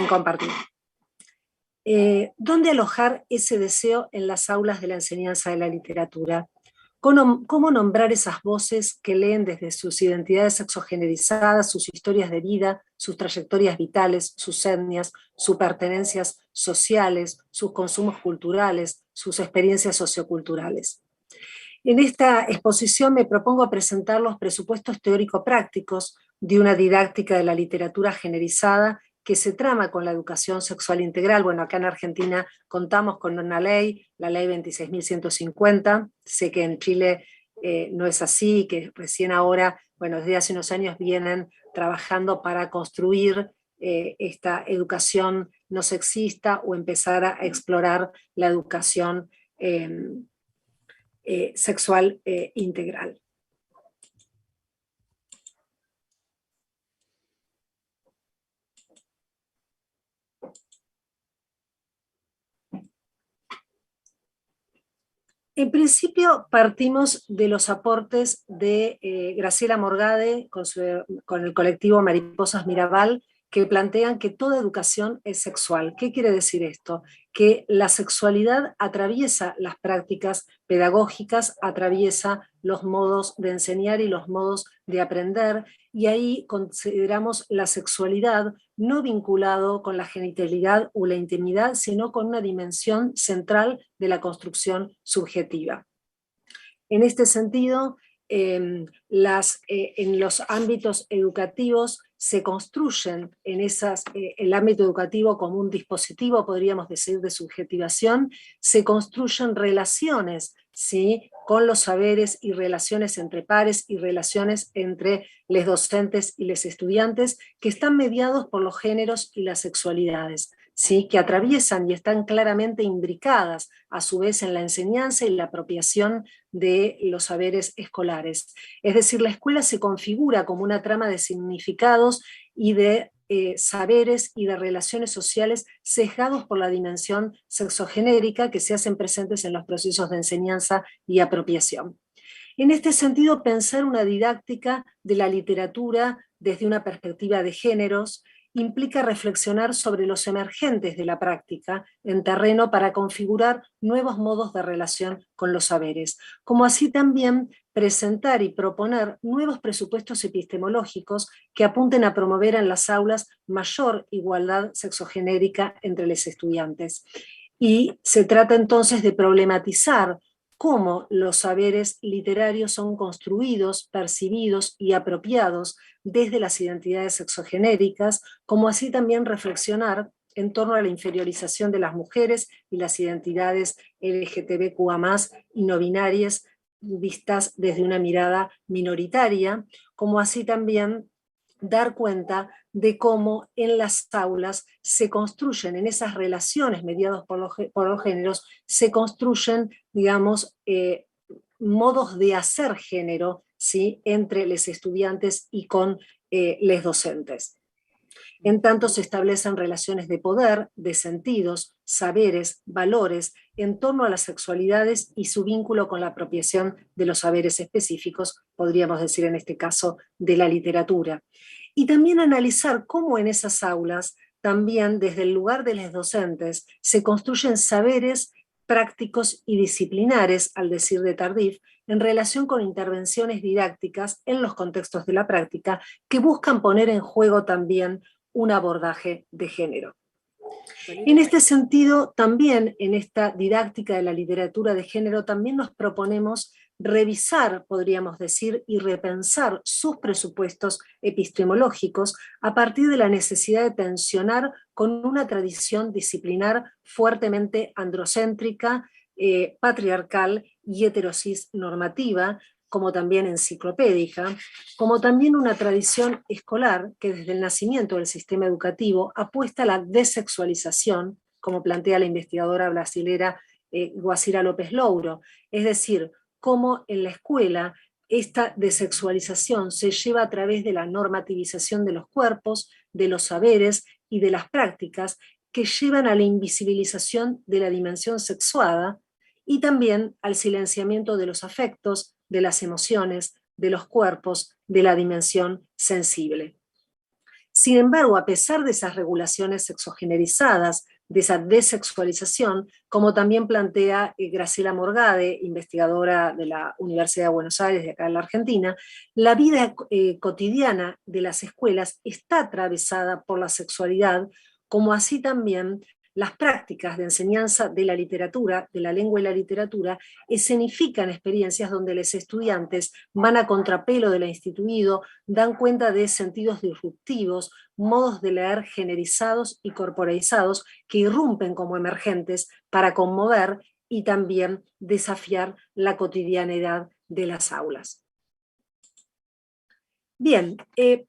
compartir. ¿Dónde alojar ese deseo en las aulas de la enseñanza de la literatura? ¿Cómo nombrar esas voces que leen desde sus identidades sexogenerizadas, sus historias de vida, sus trayectorias vitales, sus etnias, sus pertenencias sociales, sus consumos culturales, sus experiencias socioculturales? En esta exposición me propongo presentar los presupuestos teórico-prácticos de una didáctica de la literatura generizada que se trama con la educación sexual integral. Bueno, acá en Argentina contamos con una ley, la ley 26.150, sé que en Chile no es así, que recién ahora, bueno, desde hace unos años vienen trabajando para construir esta educación no sexista o empezar a explorar la educación sexual integral. En principio partimos de los aportes de Graciela Morgade con el colectivo Mariposas Mirabal, que plantean que toda educación es sexual. ¿Qué quiere decir esto? Que la sexualidad atraviesa las prácticas pedagógicas, atraviesa los modos de enseñar y los modos de aprender, y ahí consideramos la sexualidad no vinculado con la genitalidad o la intimidad, sino con una dimensión central de la construcción subjetiva. En este sentido, en los ámbitos educativos se construyen el ámbito educativo como un dispositivo, podríamos decir, de subjetivación, se construyen relaciones, ¿sí?, con los saberes y relaciones entre pares y relaciones entre los docentes y los estudiantes que están mediados por los géneros y las sexualidades, ¿sí?, que atraviesan y están claramente imbricadas a su vez en la enseñanza y la apropiación de los saberes escolares. Es decir, la escuela se configura como una trama de significados y de saberes y de relaciones sociales sesgados por la dimensión sexogenérica que se hacen presentes en los procesos de enseñanza y apropiación. En este sentido, pensar una didáctica de la literatura desde una perspectiva de géneros implica reflexionar sobre los emergentes de la práctica en terreno para configurar nuevos modos de relación con los saberes, como así también presentar y proponer nuevos presupuestos epistemológicos que apunten a promover en las aulas mayor igualdad sexogenérica entre los estudiantes. Y se trata entonces de problematizar cómo los saberes literarios son construidos, percibidos y apropiados desde las identidades sexogenéricas, como así también reflexionar en torno a la inferiorización de las mujeres y las identidades LGTBQA+, y no binarias, vistas desde una mirada minoritaria, como así también dar cuenta de cómo en las aulas se construyen, en esas relaciones mediadas por los géneros, se construyen, digamos, modos de hacer género, ¿sí?, entre los estudiantes y con los docentes. En tanto se establecen relaciones de poder, de sentidos, saberes, valores, en torno a las sexualidades y su vínculo con la apropiación de los saberes específicos, podríamos decir en este caso, de la literatura. Y también analizar cómo en esas aulas, también desde el lugar de los docentes, se construyen saberes prácticos y disciplinares, al decir de Tardif, en relación con intervenciones didácticas en los contextos de la práctica que buscan poner en juego también un abordaje de género. En este sentido, también en esta didáctica de la literatura de género, también nos proponemos revisar, podríamos decir, y repensar sus presupuestos epistemológicos a partir de la necesidad de tensionar con una tradición disciplinar fuertemente androcéntrica, patriarcal y heterosis normativa, como también enciclopédica, como también una tradición escolar que desde el nacimiento del sistema educativo apuesta a la desexualización, como plantea la investigadora brasilera Guacira López Louro, es decir, cómo en la escuela esta desexualización se lleva a través de la normativización de los cuerpos, de los saberes y de las prácticas que llevan a la invisibilización de la dimensión sexuada y también al silenciamiento de los afectos, de las emociones, de los cuerpos, de la dimensión sensible. Sin embargo, a pesar de esas regulaciones sexogenerizadas, de esa desexualización, como también plantea Graciela Morgade, investigadora de la Universidad de Buenos Aires, de acá en la Argentina, la vida cotidiana de las escuelas está atravesada por la sexualidad, como así también las prácticas de enseñanza de la literatura, de la lengua y la literatura, escenifican experiencias donde los estudiantes van a contrapelo de lo instituido, dan cuenta de sentidos disruptivos, modos de leer generizados y corporalizados que irrumpen como emergentes para conmover y también desafiar la cotidianidad de las aulas. Bien,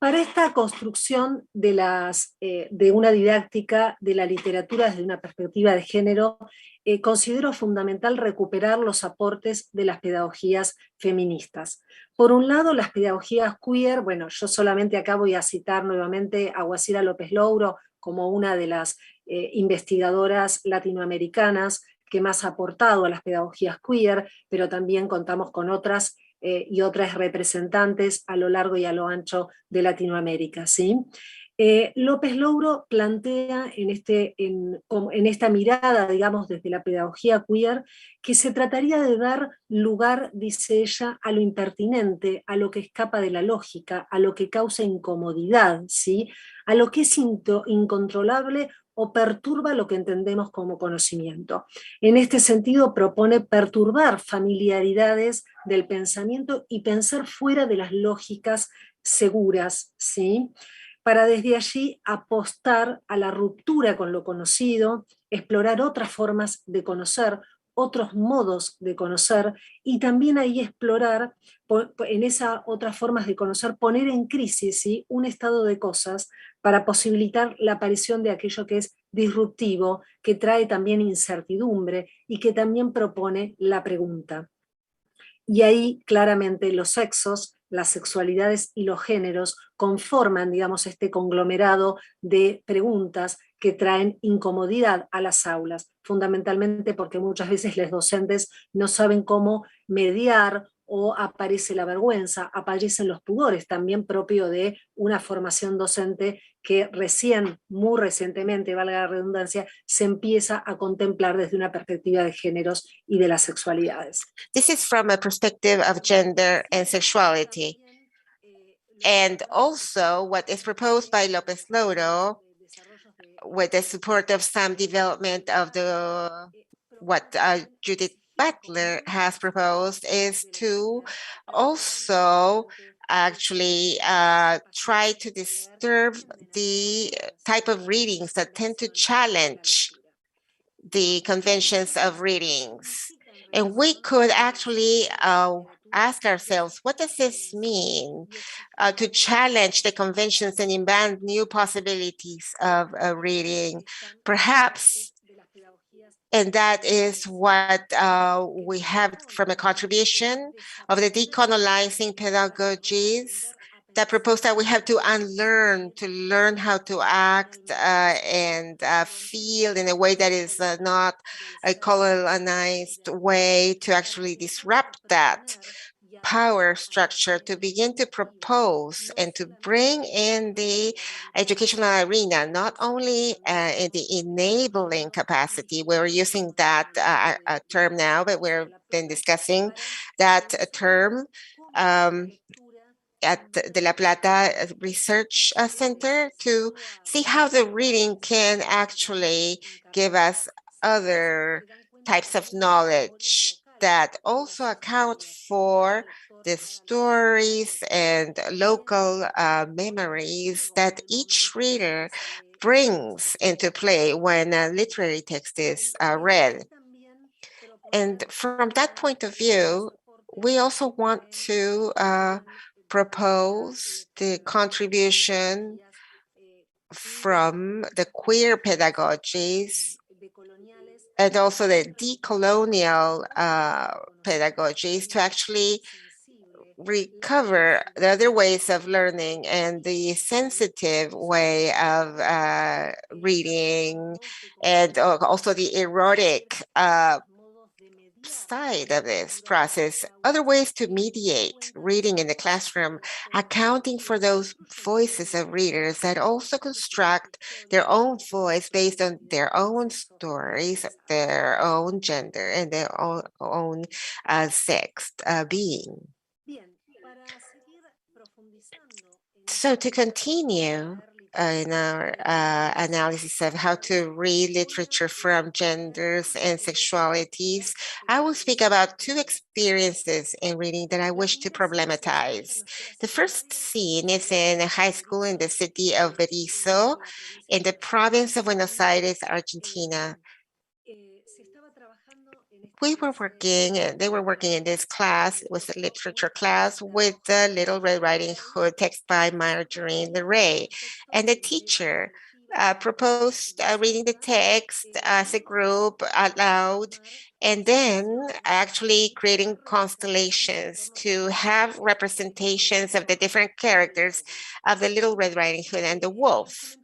para esta construcción de una didáctica de la literatura desde una perspectiva de género, considero fundamental recuperar los aportes de las pedagogías feministas. Por un lado, las pedagogías queer, bueno, yo solamente acá voy a citar nuevamente a Guacira López Louro como una de las investigadoras latinoamericanas que más ha aportado a las pedagogías queer, pero también contamos con otras y otras representantes a lo largo y a lo ancho de Latinoamérica, ¿sí? López Louro plantea en esta mirada, digamos, desde la pedagogía queer, que se trataría de dar lugar, dice ella, a lo impertinente, a lo que escapa de la lógica, a lo que causa incomodidad, ¿sí? A lo que es incontrolable o perturba lo que entendemos como conocimiento. En este sentido, propone perturbar familiaridades del pensamiento y pensar fuera de las lógicas seguras, ¿sí? Para desde allí apostar a la ruptura con lo conocido, explorar otras formas de conocer, otros modos de conocer, y también ahí explorar, en esas otras formas de conocer, poner en crisis, ¿sí?, un estado de cosas para posibilitar la aparición de aquello que es disruptivo, que trae también incertidumbre y que también propone la pregunta. Y ahí claramente los sexos, las sexualidades y los géneros conforman, digamos, este conglomerado de preguntas que traen incomodidad a las aulas, fundamentalmente porque muchas veces los docentes no saben cómo mediar o aparece la vergüenza, aparecen los pudores, también propio de una formación docente que muy recientemente, valga la redundancia, se empieza a contemplar desde una perspectiva de géneros y de las sexualidades. This is from a perspective of gender and sexuality. And also what is proposed by López Louro, with the support of some development of what Judith Butler has proposed, is to also actually try to disturb the type of readings that tend to challenge the conventions of readings. And we could actually ask ourselves, what does this mean to challenge the conventions and invent new possibilities of reading? Perhaps, and that is what we have from a contribution of the decolonizing pedagogies that propose that we have to unlearn, to learn how to act and feel in a way that is not a colonized way, to actually disrupt that power structure, to begin to propose and to bring in the educational arena, not only in the enabling capacity. We're using that term now, but we've been discussing that term at the De La Plata Research Center, to see how the reading can actually give us other types of knowledge that also account for the stories and local memories that each reader brings into play when a literary text is read. And from that point of view, we also want to propose the contribution from the queer pedagogies and also the decolonial pedagogies to actually recover the other ways of learning and the sensitive way of reading, and also the erotic side of this process, other ways to mediate reading in the classroom, accounting for those voices of readers that also construct their own voice based on their own stories, their own gender, and their own sex being. So to continue in our analysis of how to read literature from genders and sexualities, I will speak about two experiences in reading that I wish to problematize. The first scene is in a high school in the city of Berisso, in the province of Buenos Aires, Argentina. They were working in this class. It was a literature class with the Little Red Riding Hood text by Marjorie LeRae. And the teacher proposed reading the text as a group out loud, and then actually creating constellations to have representations of the different characters of the Little Red Riding Hood and the wolf.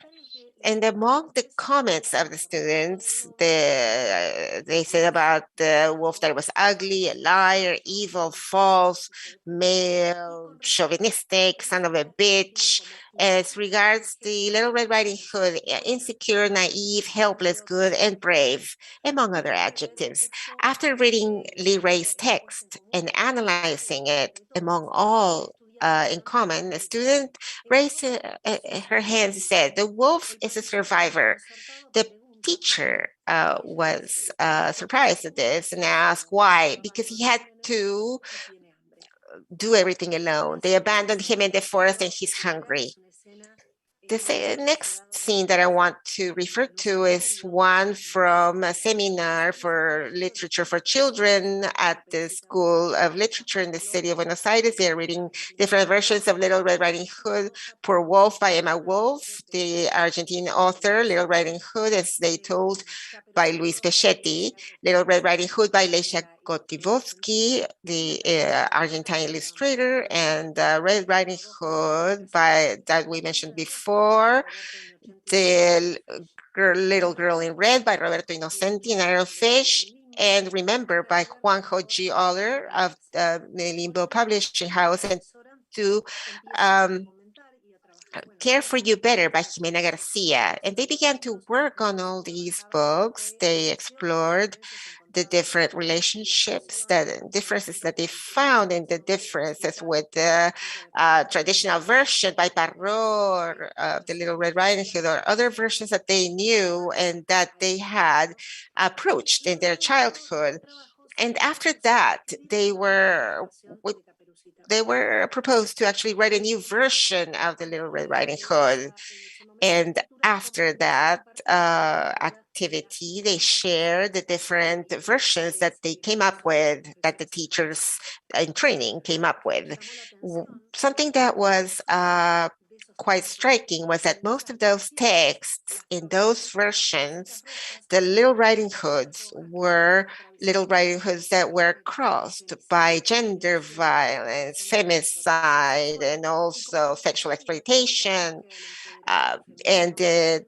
And among the comments of the students, they said about the wolf that it was ugly, a liar, evil, false, male, chauvinistic, son of a bitch. As regards the Little Red Riding Hood, insecure, naive, helpless, good, and brave, among other adjectives. After reading Lee Ray's text and analyzing it among all in common, a student raised her hands and said, "The wolf is a survivor." The teacher was surprised at this and asked why, because he had to do everything alone. They abandoned him in the forest and he's hungry. The next scene that I want to refer to is one from a seminar for literature for children at the School of Literature in the city of Buenos Aires. They're reading different versions of Little Red Riding Hood, Poor Wolf by Emma Wolf, the Argentine author, Little Riding Hood, as they told, by Luis Pechetti, Little Red Riding Hood by Lesia Kotivovsky, the Argentine illustrator, and Red Riding Hood by that we mentioned before, the Little Girl in Red by Roberto Innocenti and Iron Fish, and Remember by Juanjo G. Aller of the Limbo Publishing House, and to Care for You Better by Jimena Garcia. And they began to work on all these books. They explored the different relationships, that differences that they found in the differences with the traditional version by Parrot, the Little Red Riding Hood, or other versions that they knew and that they had approached in their childhood. And after that, they were proposed to actually write a new version of the Little Red Riding Hood. And after that activity, they shared the different versions that they came up with, that the teachers in training came up with. Something that was quite striking was that most of those texts in those versions, the Little Riding Hoods were Little Riding Hoods that were crossed by gender violence, femicide, and also sexual exploitation, and the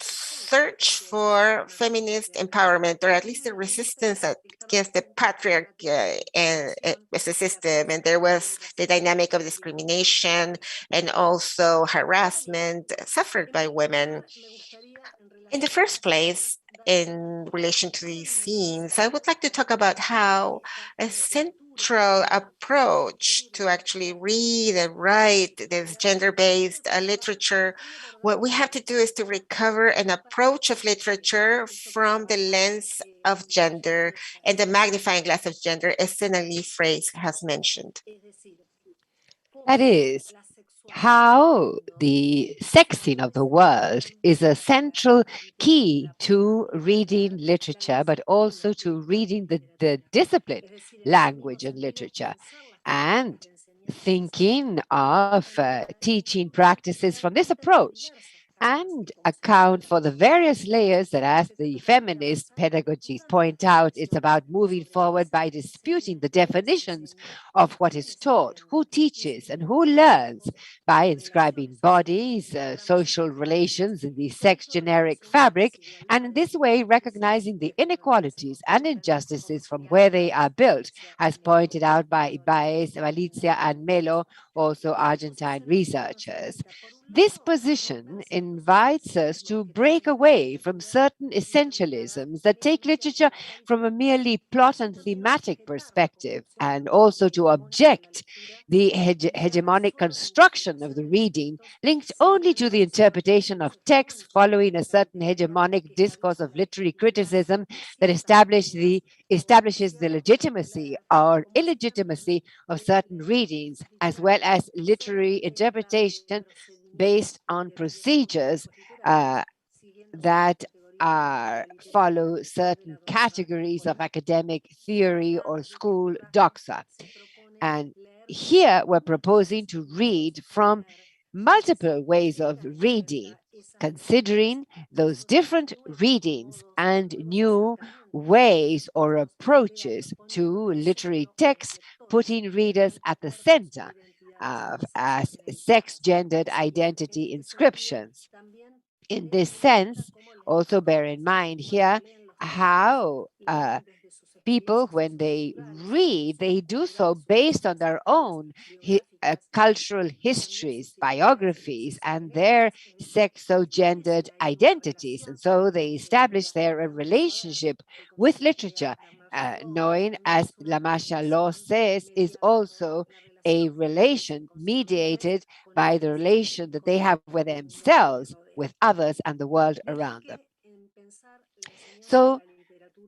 search for feminist empowerment, or at least the resistance against the patriarchy as a system. And there was the dynamic of discrimination and also harassment suffered by women. In the first place, in relation to these scenes, I would like to talk about how a neutral approach to actually read and write this gender-based literature, what we have to do is to recover an approach of literature from the lens of gender and the magnifying glass of gender, as Senali phrase has mentioned. That is, how the sexing of the world is a central key to reading literature, but also to reading the discipline, language and literature, and thinking of teaching practices from this approach, and account for the various layers that, as the feminist pedagogies point out, it's about moving forward by disputing the definitions of what is taught, who teaches and who learns, by inscribing bodies, social relations in the sex-generic fabric, and in this way recognizing the inequalities and injustices from where they are built, as pointed out by Baez, Valizia, and Melo, also Argentine researchers. This position invites us to break away from certain essentialisms that take literature from a merely plot and thematic perspective, and also to object the hegemonic construction of the reading linked only to the interpretation of text following a certain hegemonic discourse of literary criticism that establishes the legitimacy or illegitimacy of certain readings, as well as literary interpretation based on procedures that follow certain categories of academic theory or school doxa. And here we're proposing to read from multiple ways of reading, considering those different readings and new ways or approaches to literary texts, putting readers at the center as sex-gendered identity inscriptions. In this sense, also bear in mind here how people, when they read, they do so based on their own cultural histories, biographies, and their sexo-gendered identities. And so they establish their relationship with literature, knowing, as La Martial Law says, is also a relation mediated by the relation that they have with themselves, with others, and the world around them. So,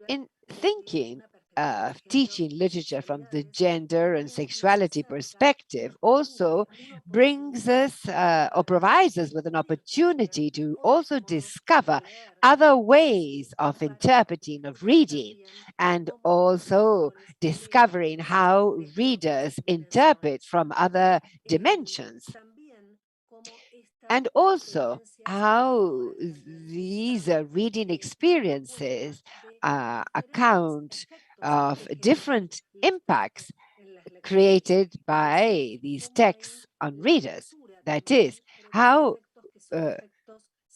in thinking of teaching literature from the gender and sexuality perspective also brings us or provides us with an opportunity to also discover other ways of interpreting, of reading, and also discovering how readers interpret from other dimensions. And also how these reading experiences account of different impacts created by these texts on readers. That is, how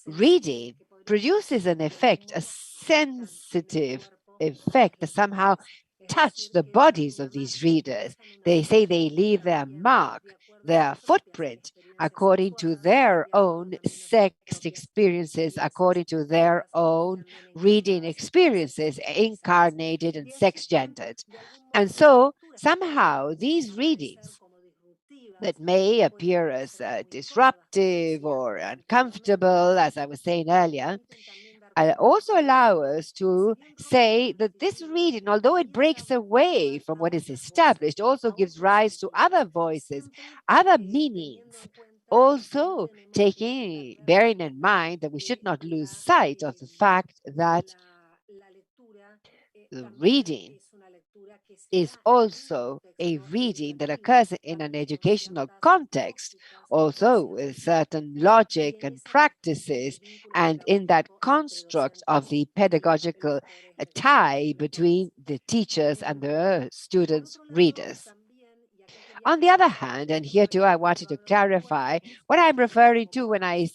reading produces an effect, a sensitive effect that somehow touch the bodies of these readers. They say they leave their mark, their footprint, according to their own sex experiences, according to their own reading experiences, incarnated and sex-gendered. And so somehow these readings that may appear as disruptive or uncomfortable, as I was saying earlier, also allow us to say that this reading, although it breaks away from what is established, also gives rise to other voices, other meanings. Also bearing in mind that we should not lose sight of the fact that the reading is also a reading that occurs in an educational context, also with certain logic and practices, and in that construct of the pedagogical tie between the teachers and the students' readers. On the other hand, and here too I wanted to clarify what I'm referring to when I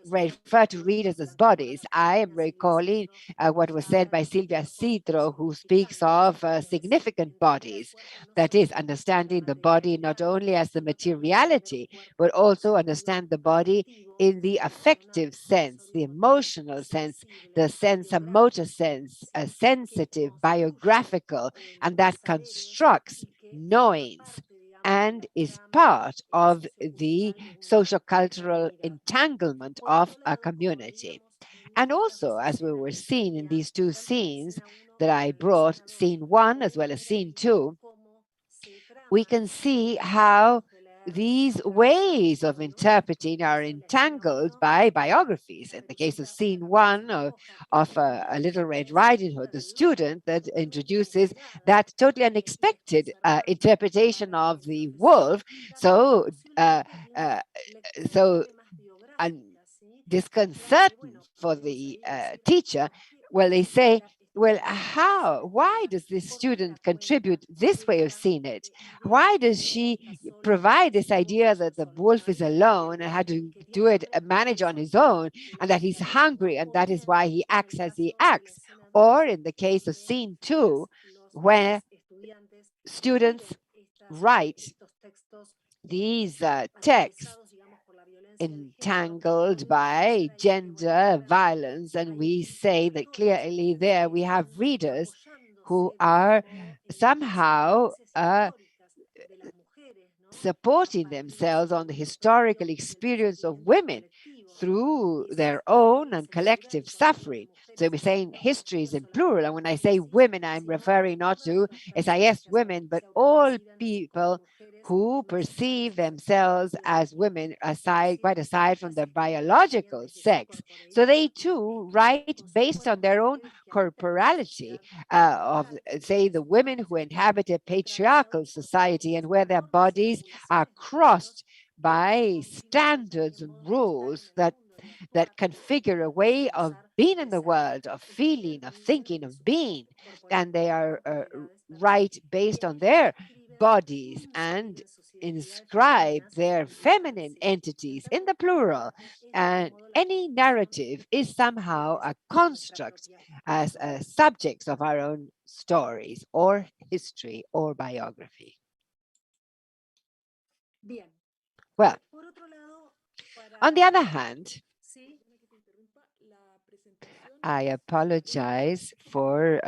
refer to readers as bodies, I am recalling what was said by Silvia Citro, who speaks of significant bodies. That is, understanding the body not only as the materiality, but also understand the body in the affective sense, the emotional sense, the sense, a motor sense, a sensitive, biographical, and that constructs knowings and is part of the social cultural entanglement of a community. And also, as we were seeing in these two scenes that I brought, scene 1 as well as scene 2, we can see how these ways of interpreting are entangled by biographies. In the case of scene 1 of A Little Red Riding Hood, the student that introduces that totally unexpected interpretation of the wolf. So disconcerting for the teacher. Well, they say, well, why does this student contribute this way of seeing it? Why does she provide this idea that the wolf is alone and had to do it, manage on his own, and that he's hungry, and that is why he acts as he acts? Or in the case of scene 2, where students write these texts entangled by gender violence, and we say that clearly there we have readers who are somehow supporting themselves on the historical experience of women through their own and collective suffering. So we're saying history is in plural. And when I say women, I'm referring not to SIS women, but all people who perceive themselves as women quite aside from their biological sex. So they too write based on their own corporality of, say, the women who inhabit a patriarchal society and where their bodies are crossed by standards and rules that configure a way of being in the world, of feeling, of thinking, of being, and they are right based on their bodies and inscribe their feminine entities in the plural. And any narrative is somehow a construct as subjects of our own stories or history or biography. Well, on the other hand, I apologize for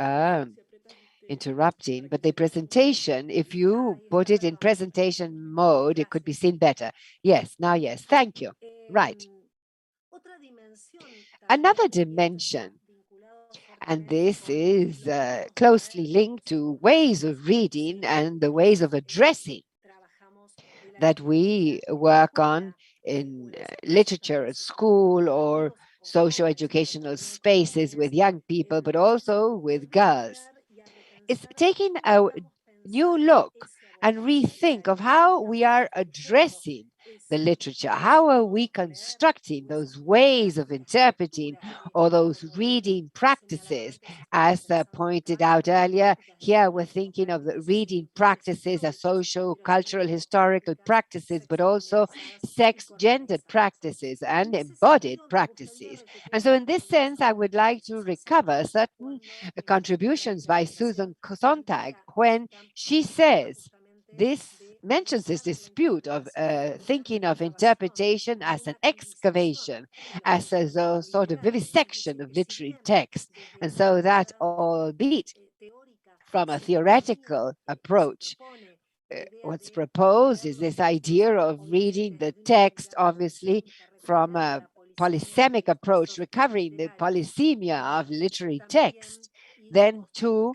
interrupting, but the presentation, if you put it in presentation mode, it could be seen better. Yes, now yes, thank you. Right. Another dimension, and this is closely linked to ways of reading and the ways of addressing that we work on in literature at school or socio-educational spaces with young people, but also with girls. It's taking a new look and rethink of how we are addressing the literature. How are we constructing those ways of interpreting or those reading practices? As pointed out earlier, here we're thinking of the reading practices as social, cultural, historical practices, but also sex-gendered practices and embodied practices. And so in this sense, I would like to recover certain contributions by Susan Sontag when she says, mentions this dispute of thinking of interpretation as an excavation, as a sort of vivisection of literary text. And so that, albeit from a theoretical approach, what's proposed is this idea of reading the text, obviously, from a polysemic approach, recovering the polysemia of literary text, then to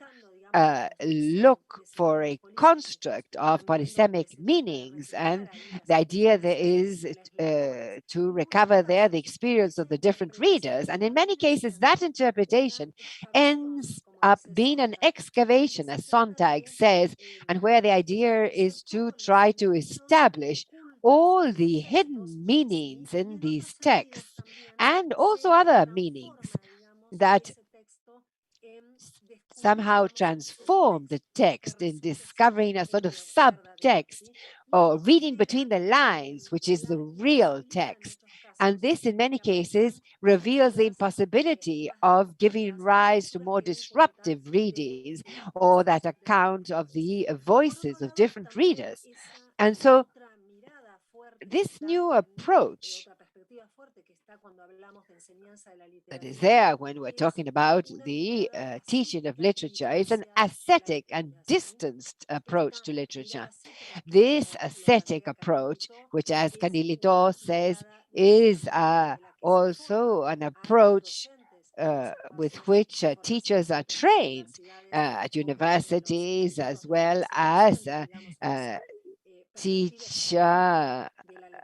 look for a construct of polysemic meanings. And the idea there is to recover there the experience of the different readers. And in many cases, that interpretation ends up being an excavation, as Sontag says, and where the idea is to try to establish all the hidden meanings in these texts and also other meanings that somehow transform the text in discovering a sort of subtext or reading between the lines, which is the real text. And this, in many cases, reveals the impossibility of giving rise to more disruptive readings or that account of the voices of different readers. And so this new approach that is there when we're talking about the teaching of literature is an ascetic and distanced approach to literature. This ascetic approach, which as Canilito says, is also an approach with which teachers are trained at universities as well as teacher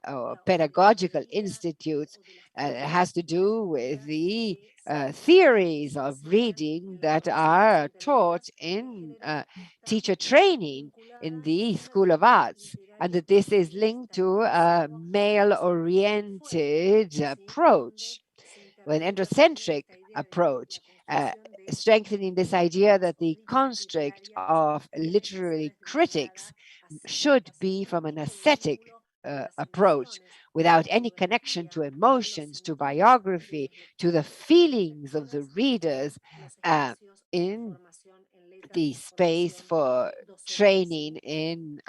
or pedagogical institutes, has to do with the theories of reading that are taught in teacher training in the School of Arts, and that this is linked to a male-oriented approach, an androcentric approach, strengthening this idea that the construct of literary critics should be from an ascetic approach without any connection to emotions, to biography, to the feelings of the readers in the space for training in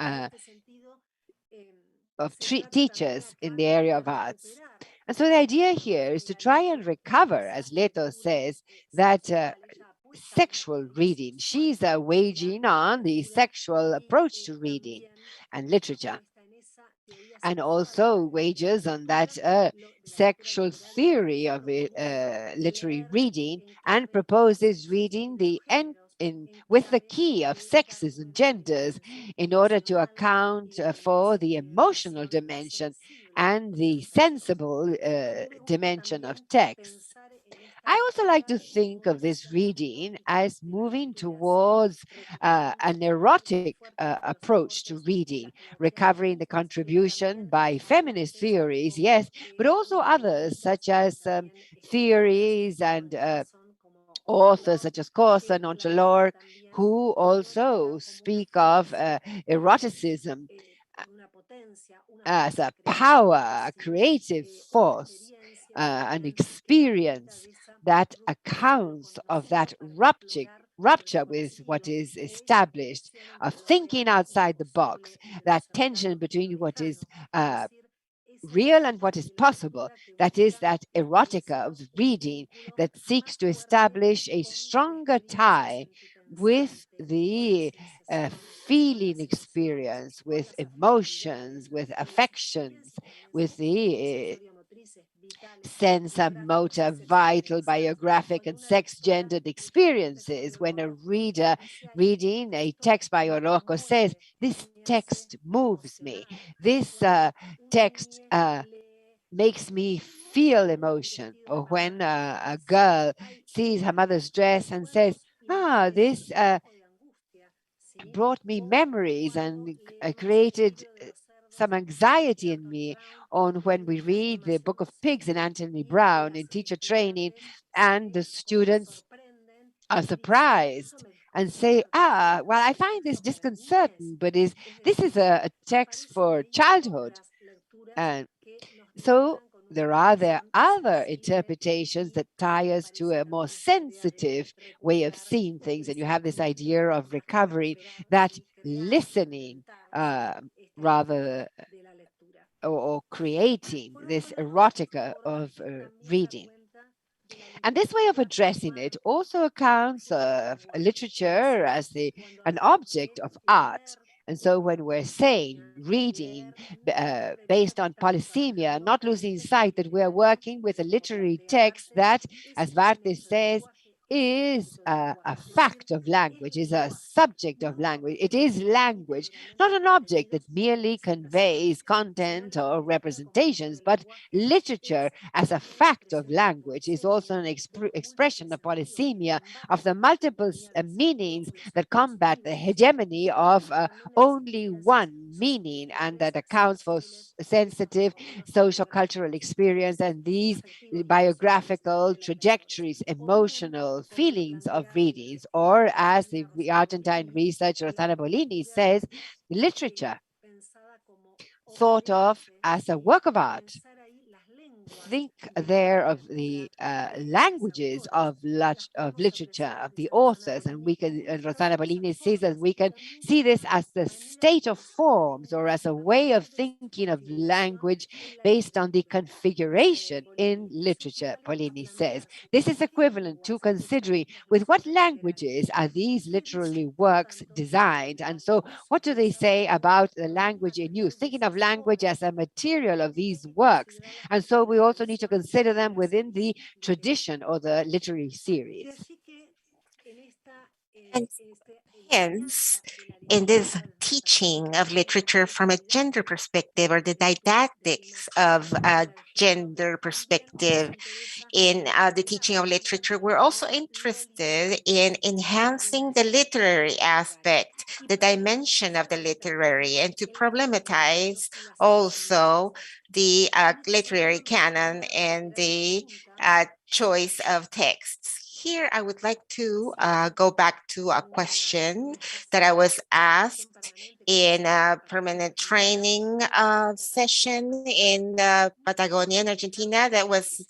of teachers in the area of arts. And so the idea here is to try and recover, as Leto says, that sexual reading. She's waging on the sexual approach to reading and literature, and also wages on that sexual theory of literary reading, and proposes reading the end with the key of sexes and genders in order to account for the emotional dimension and the sensible dimension of text. I also like to think of this reading as moving towards an erotic approach to reading, recovering the contribution by feminist theories, yes, but also others such as theories and authors such as Corson, Nonchalor, who also speak of eroticism as a power, a creative force, an experience that accounts of that rupture with what is established, of thinking outside the box, that tension between what is real and what is possible. That is that erotica of reading that seeks to establish a stronger tie with the feeling experience, with emotions, with affections, with the sense of motor, vital, biographic, and sex-gendered experiences. When a reader reading a text by Orozco says, this text moves me, this text makes me feel emotion, or when a girl sees her mother's dress and says, this brought me memories and created some anxiety in me, on when we read the Book of Pigs in Anthony Brown in teacher training, and the students are surprised and say, well, I find this disconcerting, but this is a text for childhood. And so there are other interpretations that tie us to a more sensitive way of seeing things. And you have this idea of recovery, that listening rather or creating this erotica of reading. And this way of addressing it also accounts of literature as an object of art. And so when we're saying reading based on polysemia, not losing sight that we're working with a literary text that, as Vartes says, is a fact of language, is a subject of language. It is language, not an object that merely conveys content or representations, but literature as a fact of language is also an expression of polysemia, of the multiple meanings that combat the hegemony of only one meaning, and that accounts for sensitive social cultural experience and these biographical trajectories, emotional visceral feelings of readings, or as the Argentine researcher Rosana Bolini says, literature thought of as a work of art. Think there of the languages of literature, of the authors, and we can, Rosana Bolini says that we can see this as the state of forms or as a way of thinking of language based on the configuration in literature, Bolini says. This is equivalent to considering with what languages are these literary works designed, and so what do they say about the language in use, thinking of language as a material of these works, and so we also need to consider them within the tradition or the literary series. And hence, in this teaching of literature from a gender perspective, or the didactics of a gender perspective in the teaching of literature, we're also interested in enhancing the literary aspect, the dimension of the literary, and to problematize also the literary canon and the choice of texts. Here, I would like to go back to a question that I was asked in a permanent training session in Patagonia, in Argentina, that was,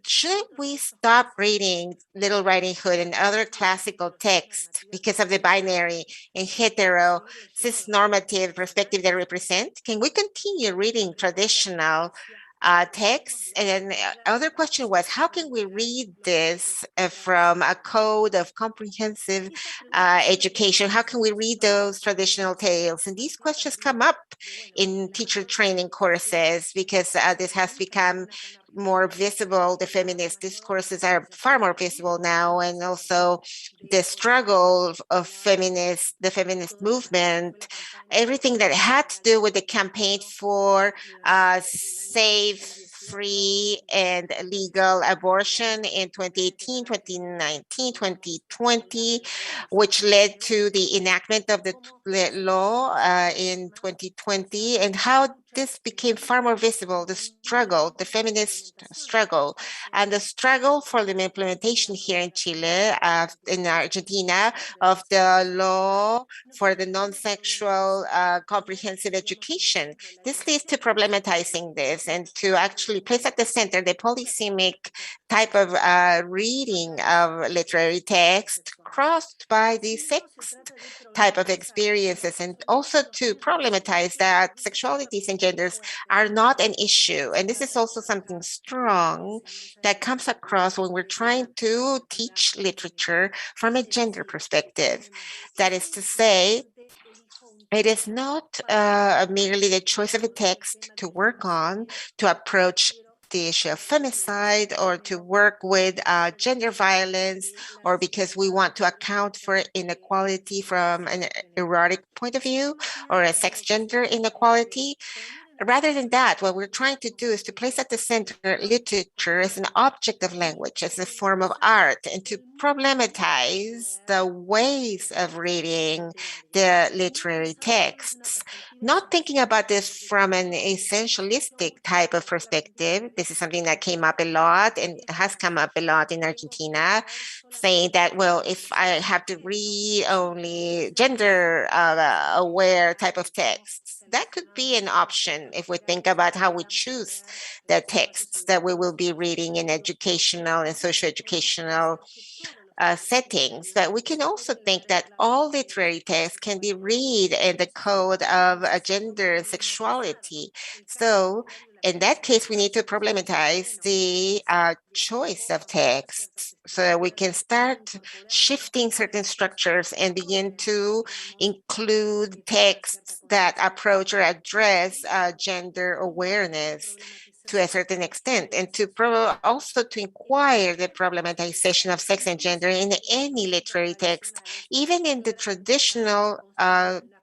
should we stop reading Little Riding Hood and other classical texts because of the binary and hetero cis-normative perspective they represent? Can we continue reading traditional texts? And other question was, how can we read this from a code of comprehensive education? How can we read those traditional tales? And these questions come up in teacher training courses because this has become more visible. The feminist discourses are far more visible now, and also the struggle of the feminist movement, everything that had to do with the campaign for safe, free, and legal abortion in 2018, 2019, 2020, which led to the enactment of the law in 2020, and how this became far more visible, the struggle, the feminist struggle, and the struggle for the implementation here in Chile, in Argentina, of the law for the non-sexual comprehensive education. This leads to problematizing this and to actually place at the center the polysemic type of reading of literary text crossed by the sex type of experiences, and also to problematize that sexualities and genders are not an issue. And this is also something strong that comes across when we're trying to teach literature from a gender perspective. That is to say, it is not merely the choice of a text to work on, to approach the issue of femicide, or to work with gender violence, or because we want to account for inequality from an erotic point of view, or a sex gender inequality. Rather than that, what we're trying to do is to place at the center literature as an object of language, as a form of art, and to problematize the ways of reading the literary texts. Not thinking about this from an essentialistic type of perspective. This is something that came up a lot and has come up a lot in Argentina, saying that, well, if I have to read only gender aware type of texts, that could be an option if we think about how we choose the texts that we will be reading in educational and socio-educational settings. But we can also think that all literary texts can be read in the code of gender and sexuality. So in that case, we need to problematize the choice of texts so that we can start shifting certain structures and begin to include texts that approach or address gender awareness to a certain extent, and to also to inquire the problematization of sex and gender in any literary text, even in the traditional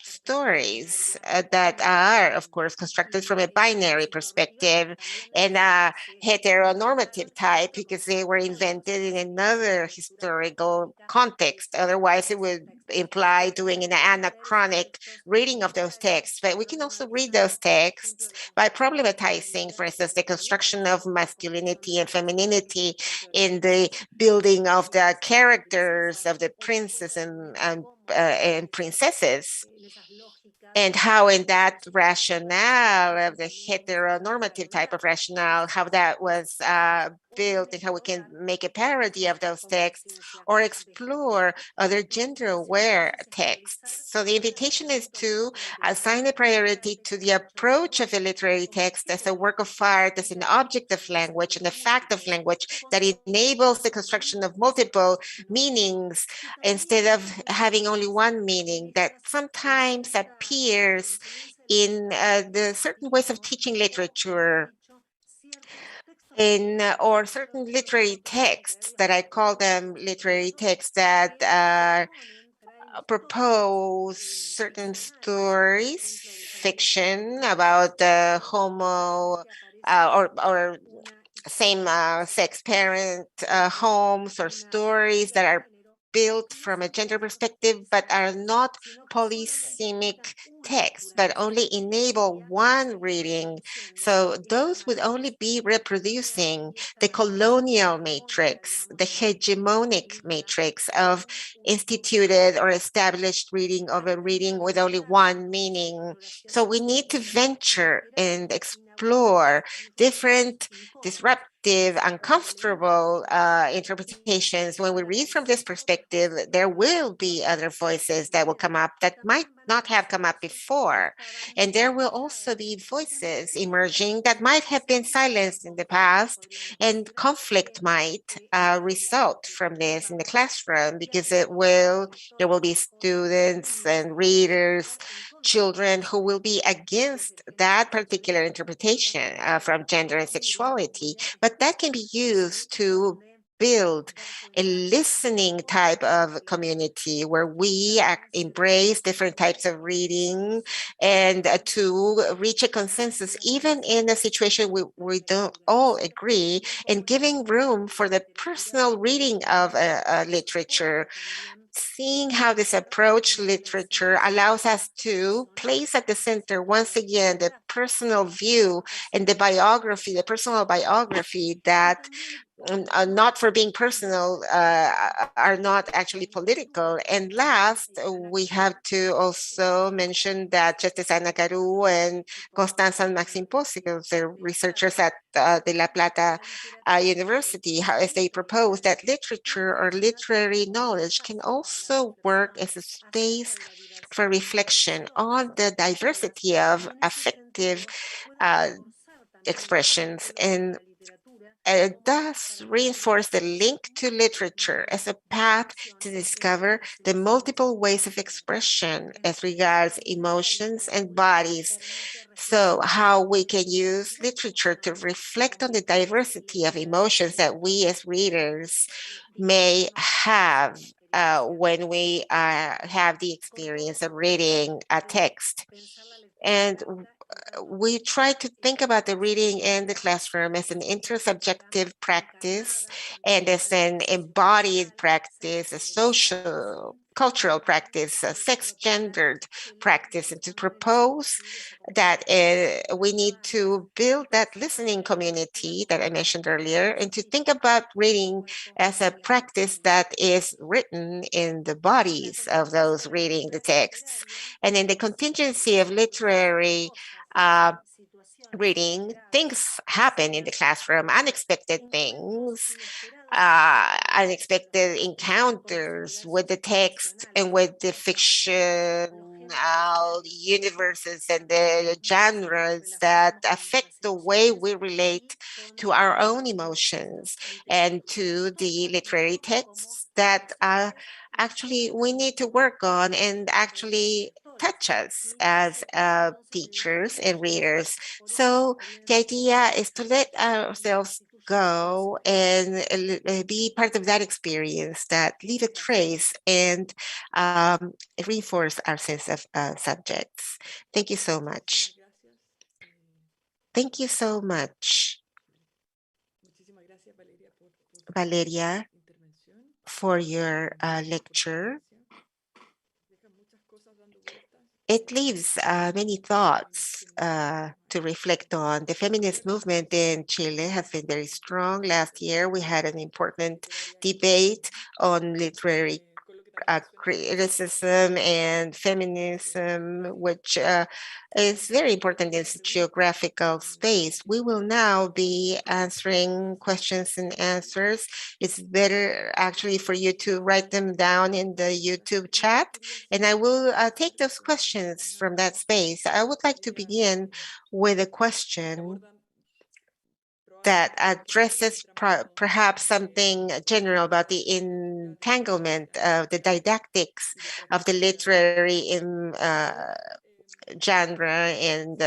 stories that are, of course, constructed from a binary perspective and a heteronormative type because they were invented in another historical context. Otherwise, it would imply doing an anachronic reading of those texts. But we can also read those texts by problematizing, for instance, the construction of masculinity and femininity in the building of the characters of the princes and princesses, and how in that rationale of the heteronormative type of rationale, how that was built and how we can make a parody of those texts or explore other gender-aware texts. So the invitation is to assign a priority to the approach of a literary text as a work of art, as an object of language and a fact of language that enables the construction of multiple meanings instead of having only one meaning that sometimes appears in the certain ways of teaching literature in or certain literary texts that I call them literary texts that propose certain stories, fiction about the homo or same-sex parent homes or stories that are built from a gender perspective, but are not polysemic texts, but only enable one reading. So those would only be reproducing the colonial matrix, the hegemonic matrix of instituted or established reading of a reading with only one meaning. So we need to venture and explore different disruptive, uncomfortable interpretations. When we read from this perspective, there will be other voices that will come up that might not have come up before. And there will also be voices emerging that might have been silenced in the past, and conflict might result from this in the classroom because there will be students and readers, children who will be against that particular interpretation from gender and sexuality, but that can be used to build a listening type of community where we embrace different types of reading and to reach a consensus, even in a situation we don't all agree, and giving room for the personal reading of literature. Seeing how this approach literature allows us to place at the center once again the personal view and the biography, the personal biography that not for being personal, are not actually political. And last, we have to also mention that Justice Ana Caru and Constanza and Maxim Posios, the researchers at De La Plata University, as they propose that literature or literary knowledge can also work as a space for reflection on the diversity of affective expressions and thus reinforce the link to literature as a path to discover the multiple ways of expression as regards emotions and bodies. So how we can use literature to reflect on the diversity of emotions that we as readers may have when we have the experience of reading a text. And we try to think about the reading in the classroom as an intersubjective practice and as an embodied practice, a social, cultural practice, a sex-gendered practice, and to propose that we need to build that listening community that I mentioned earlier, and to think about reading as a practice that is written in the bodies of those reading the texts. And in the contingency of literary reading, things happen in the classroom, unexpected things, unexpected encounters with the text and with the fictional universes and the genres that affect the way we relate to our own emotions and to the literary texts that actually we need to work on and actually touch us as teachers and readers. So the idea is to let ourselves go and be part of that experience, that leave a trace and reinforce our sense of subjects. Thank you so much. Thank you so much, Valeria, for your lecture. It leaves many thoughts to reflect on. The feminist movement in Chile has been very strong. Last year, we had an important debate on literary criticism and feminism, which is very important in the geographical space. We will now be answering questions and answers. It's better actually for you to write them down in the YouTube chat, and I will take those questions from that space. I would like to begin with a question that addresses perhaps something general about the entanglement of the didactics of the literary genre and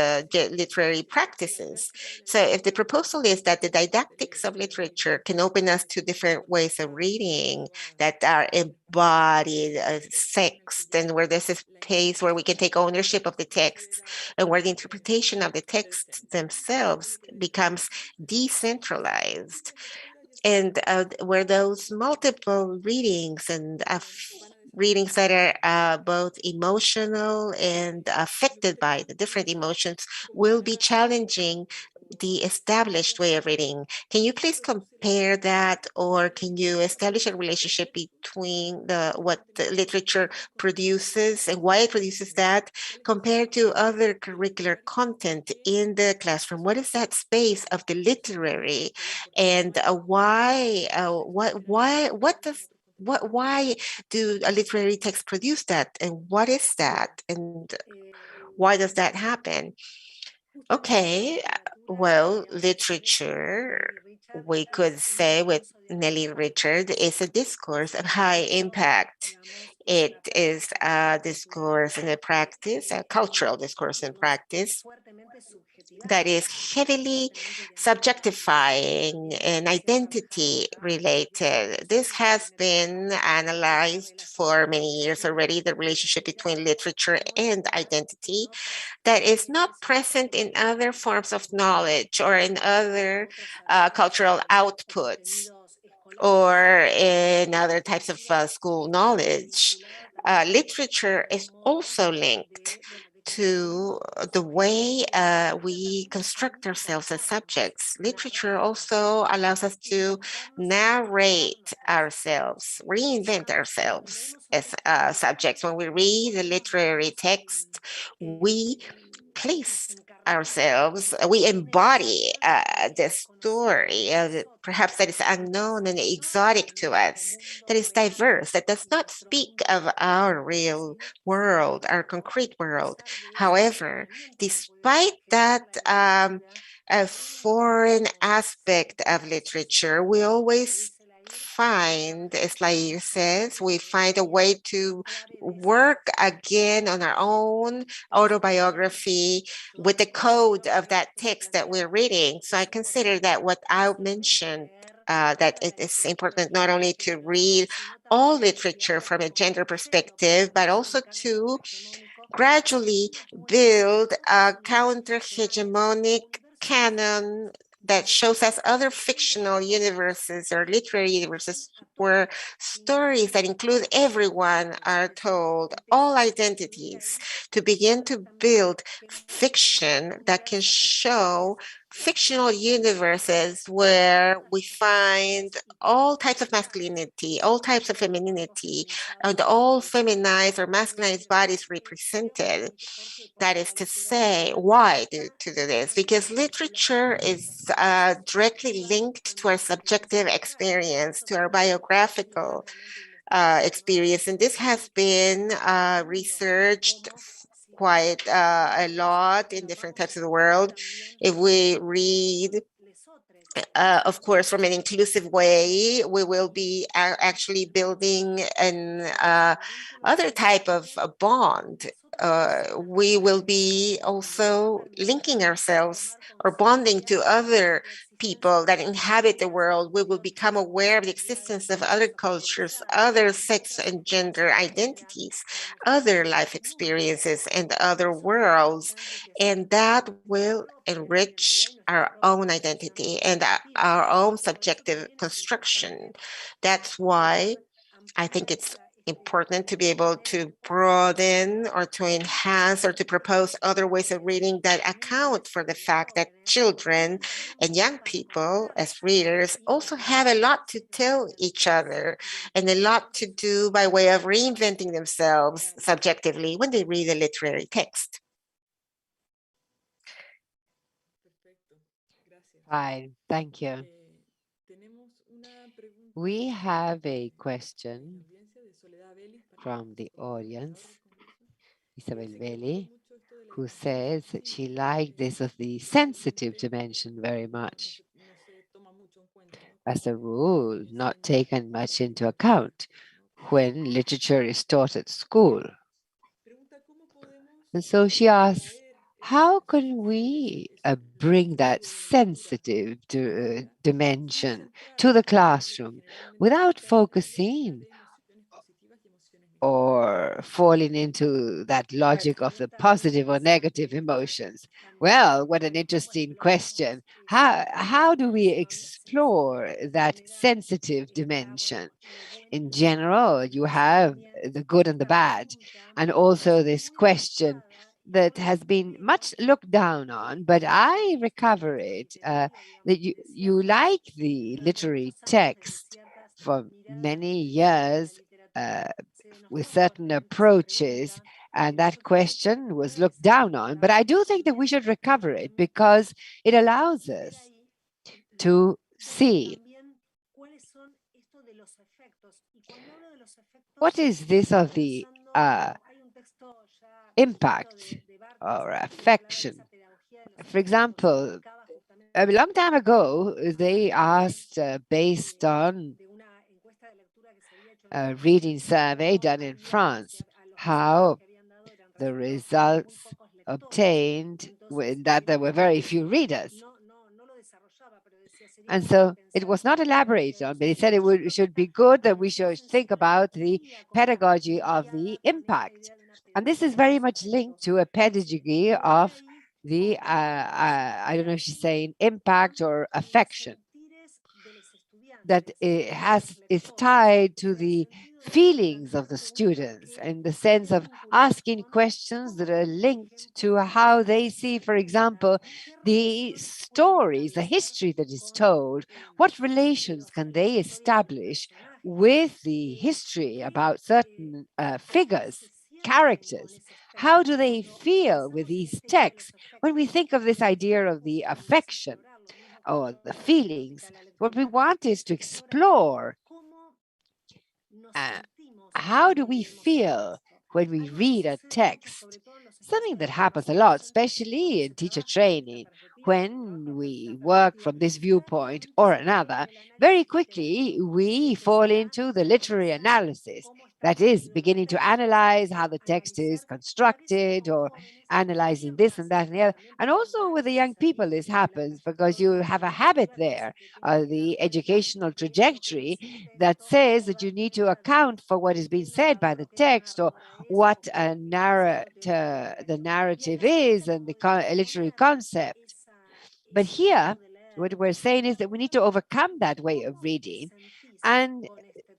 literary practices. So if the proposal is that the didactics of literature can open us to different ways of reading that are embodied as text, and where there's a space where we can take ownership of the texts, and where the interpretation of the texts themselves becomes decentralized, and where those multiple readings and readings that are both emotional and affected by the different emotions will be challenging the established way of reading. Can you please compare that, or can you establish a relationship between what the literature produces and why it produces that compared to other curricular content in the classroom? What is that space of the literary, and why do a literary text produce that, and what is that, and why does that happen? Okay, well, literature, we could say with Nelly Richard, is a discourse of high impact. It is a discourse and a practice, a cultural discourse and practice that is heavily subjectifying and identity related. This has been analyzed for many years already, the relationship between literature and identity that is not present in other forms of knowledge or in other cultural outputs or in other types of school knowledge. Literature is also linked to the way we construct ourselves as subjects. Literature also allows us to narrate ourselves, reinvent ourselves as subjects. When we read a literary text, we place ourselves, we embody the story, perhaps that is unknown and exotic to us, that is diverse, that does not speak of our real world, our concrete world. However, despite that a foreign aspect of literature, we always find, as Lair says, we find a way to work again on our own autobiography with the code of that text that we're reading. So I consider that what I mentioned, that it is important not only to read all literature from a gender perspective, but also to gradually build a counter-hegemonic canon that shows us other fictional universes or literary universes where stories that include everyone are told, all identities, to begin to build fiction that can show fictional universes where we find all types of masculinity, all types of femininity, and all feminized or masculinized bodies represented. That is to say, why to do this? Because literature is directly linked to our subjective experience, to our biographical experience. And this has been researched quite a lot in different types of the world. If we read, of course, from an inclusive way, we will be actually building an other type of a bond we will be also linking ourselves or bonding to other people that inhabit the world. We will become aware of the existence of other cultures, other sex and gender identities, other life experiences, and other worlds. And that will enrich our own identity and our own subjective construction. That's why I think it's important to be able to broaden or to enhance or to propose other ways of reading that account for the fact that children and young people as readers also have a lot to tell each other and a lot to do by way of reinventing themselves subjectively when they read a literary text. Fine, thank you. We have a question from the audience, Isabel Belli, who says that she liked this of the sensitive dimension very much. As a rule, not taken much into account when literature is taught at school. And so she asks, how can we bring that sensitive dimension to the classroom without focusing or falling into that logic of the positive or negative emotions? Well, what an interesting question. How do we explore that sensitive dimension? In general, you have the good and the bad, and also this question that has been much looked down on, but I recover it, that you like the literary text for many years with certain approaches, and that question was looked down on. But I do think that we should recover it because it allows us to see what is this of the impact or affection. For example, a long time ago, they asked, based on a reading survey done in France, how the results obtained when that there were very few readers. And so it was not elaborated on, but he said it should be good that we should think about the pedagogy of the impact. And this is very much linked to a pedagogy of the, I don't know if she's saying impact or affection, that is tied to the feelings of the students in the sense of asking questions that are linked to how they see, for example, the stories, the history that is told. What relations can they establish with the history about certain figures, characters? How do they feel with these texts? When we think of this idea of the affection or the feelings, what we want is to explore how do we feel when we read a text? Something that happens a lot, especially in teacher training, when we work from this viewpoint or another, very quickly we fall into the literary analysis. That is, beginning to analyze how the text is constructed or analyzing this and that and the other. And also with the young people, this happens because you have a habit there, the educational trajectory that says that you need to account for what is being said by the text or what the narrative is and the literary concept. But here, what we're saying is that we need to overcome that way of reading and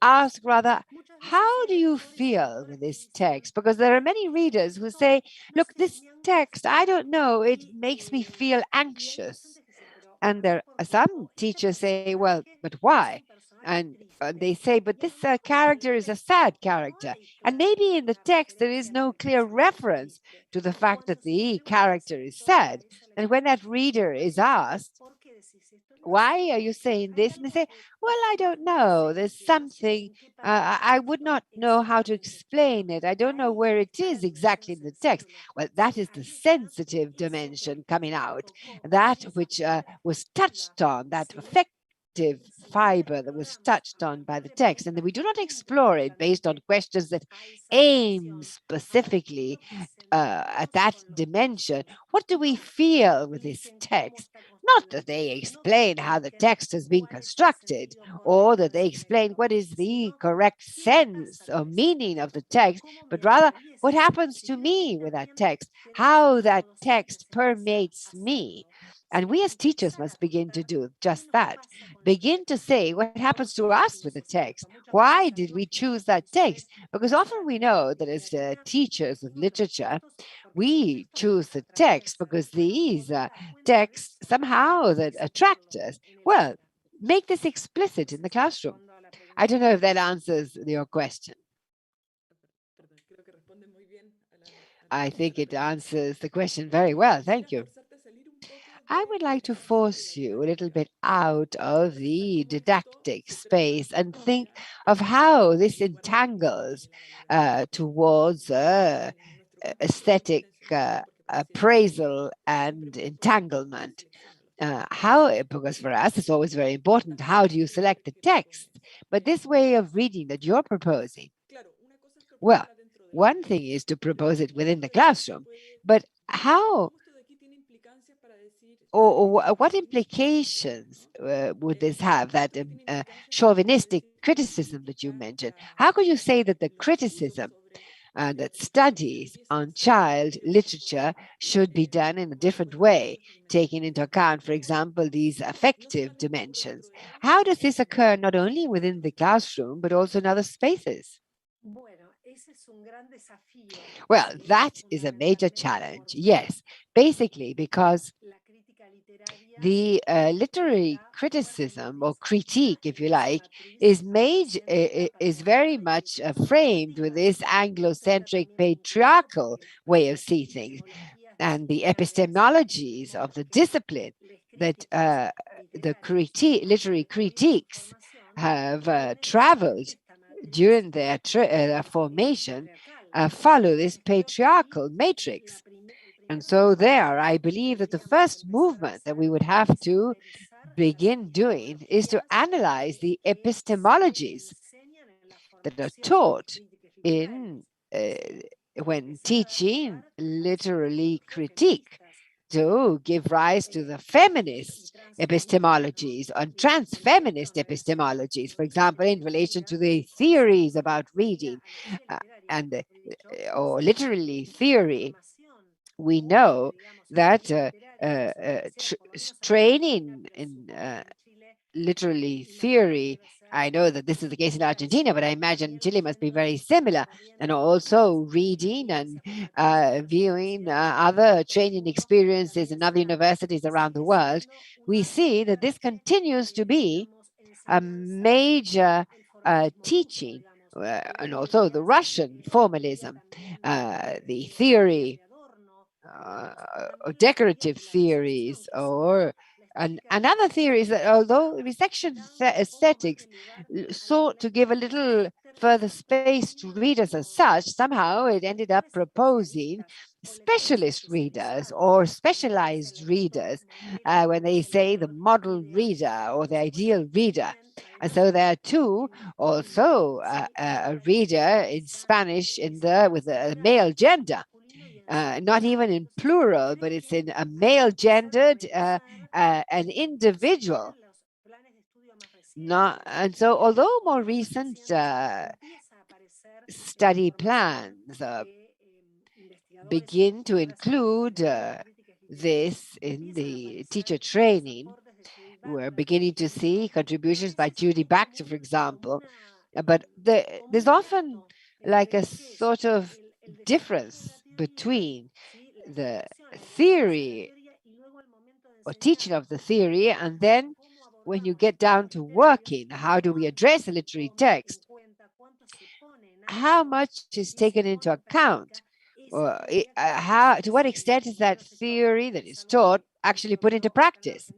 ask rather, how do you feel with this text? Because there are many readers who say, look, this text, I don't know, it makes me feel anxious. And there are some teachers say, well, but why? And they say, but this character is a sad character. And maybe in the text, there is no clear reference to the fact that the character is sad. And when that reader is asked, why are you saying this? And they say, well, I don't know. There's something, I would not know how to explain it. I don't know where it is exactly in the text. Well, that is the sensitive dimension coming out, that which was touched on, that reflective fiber that was touched on by the text, and that we do not explore it based on questions that aim specifically at that dimension, what do we feel with this text? Not that they explain how the text has been constructed, or that they explain what is the correct sense or meaning of the text, but rather what happens to me with that text, how that text permeates me. And we as teachers must begin to do just that. Begin to say what happens to us with the text. Why did we choose that text? Because often we know that as teachers of literature, we choose the text because these texts somehow that attract us. Well, make this explicit in the classroom. I don't know if that answers your question. I think it answers the question very well. Thank you. I would like to force you a little bit out of the didactic space and think of how this entangles towards aesthetic appraisal and entanglement. Because for us, it's always very important, how do you select the text? But this way of reading that you're proposing, well, one thing is to propose it within the classroom, but how or what implications would this have, that chauvinistic criticism that you mentioned? How could you say that the criticism that studies on child literature should be done in a different way, taking into account, for example, these affective dimensions? How does this occur not only within the classroom, but also in other spaces? Well, that is a major challenge, yes, basically because the literary criticism or critique, if you like, is very much framed with this Anglo-centric patriarchal way of seeing things, and the epistemologies of the discipline that the literary critiques have traveled during their formation follow this patriarchal matrix. And so there, I believe that the first movement that we would have to begin doing is to analyze the epistemologies that are taught in when teaching literary critique, to give rise to the feminist epistemologies and trans-feminist epistemologies, for example, in relation to the theories about reading or literary theory. We know that training in literary theory, I know that this is the case in Argentina, but I imagine Chile must be very similar, and also reading and viewing other training experiences in other universities around the world. We see that this continues to be a major teaching, and also the Russian formalism, the theory, decorative theories, or another theories that, although resection aesthetics sought to give a little further space to readers as such, somehow it ended up proposing specialist readers or specialized readers when they say the model reader or the ideal reader. And so there are two, also a reader in Spanish with a male gender, not even in plural, but it's in a male gendered, an individual. And so although more recent study plans begin to include this in the teacher training, we're beginning to see contributions by Judy Baxter, for example, but there's often like a sort of difference between the theory or teaching of the theory, and then when you get down to working, how do we address a literary text? How much is taken into account? Or to what extent is that theory that is taught actually put into practice?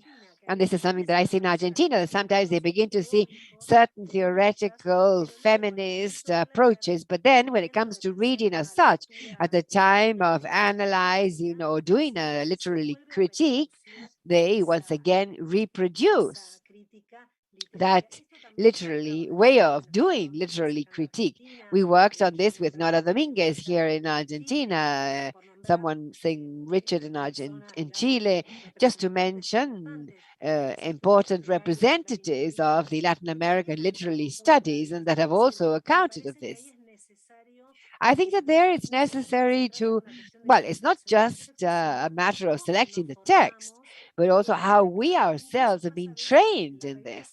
And this is something that I see in Argentina, that sometimes they begin to see certain theoretical feminist approaches, but then when it comes to reading as such, at the time of analyzing or doing a literary critique, they once again reproduce that literally way of doing literary critique. We worked on this with Nora Dominguez here in Argentina, someone saying Richard in Chile, just to mention important representatives of the Latin American literary studies and that have also accounted of this. I think that there it's necessary to, well, it's not just a matter of selecting the text, but also how we ourselves have been trained in this.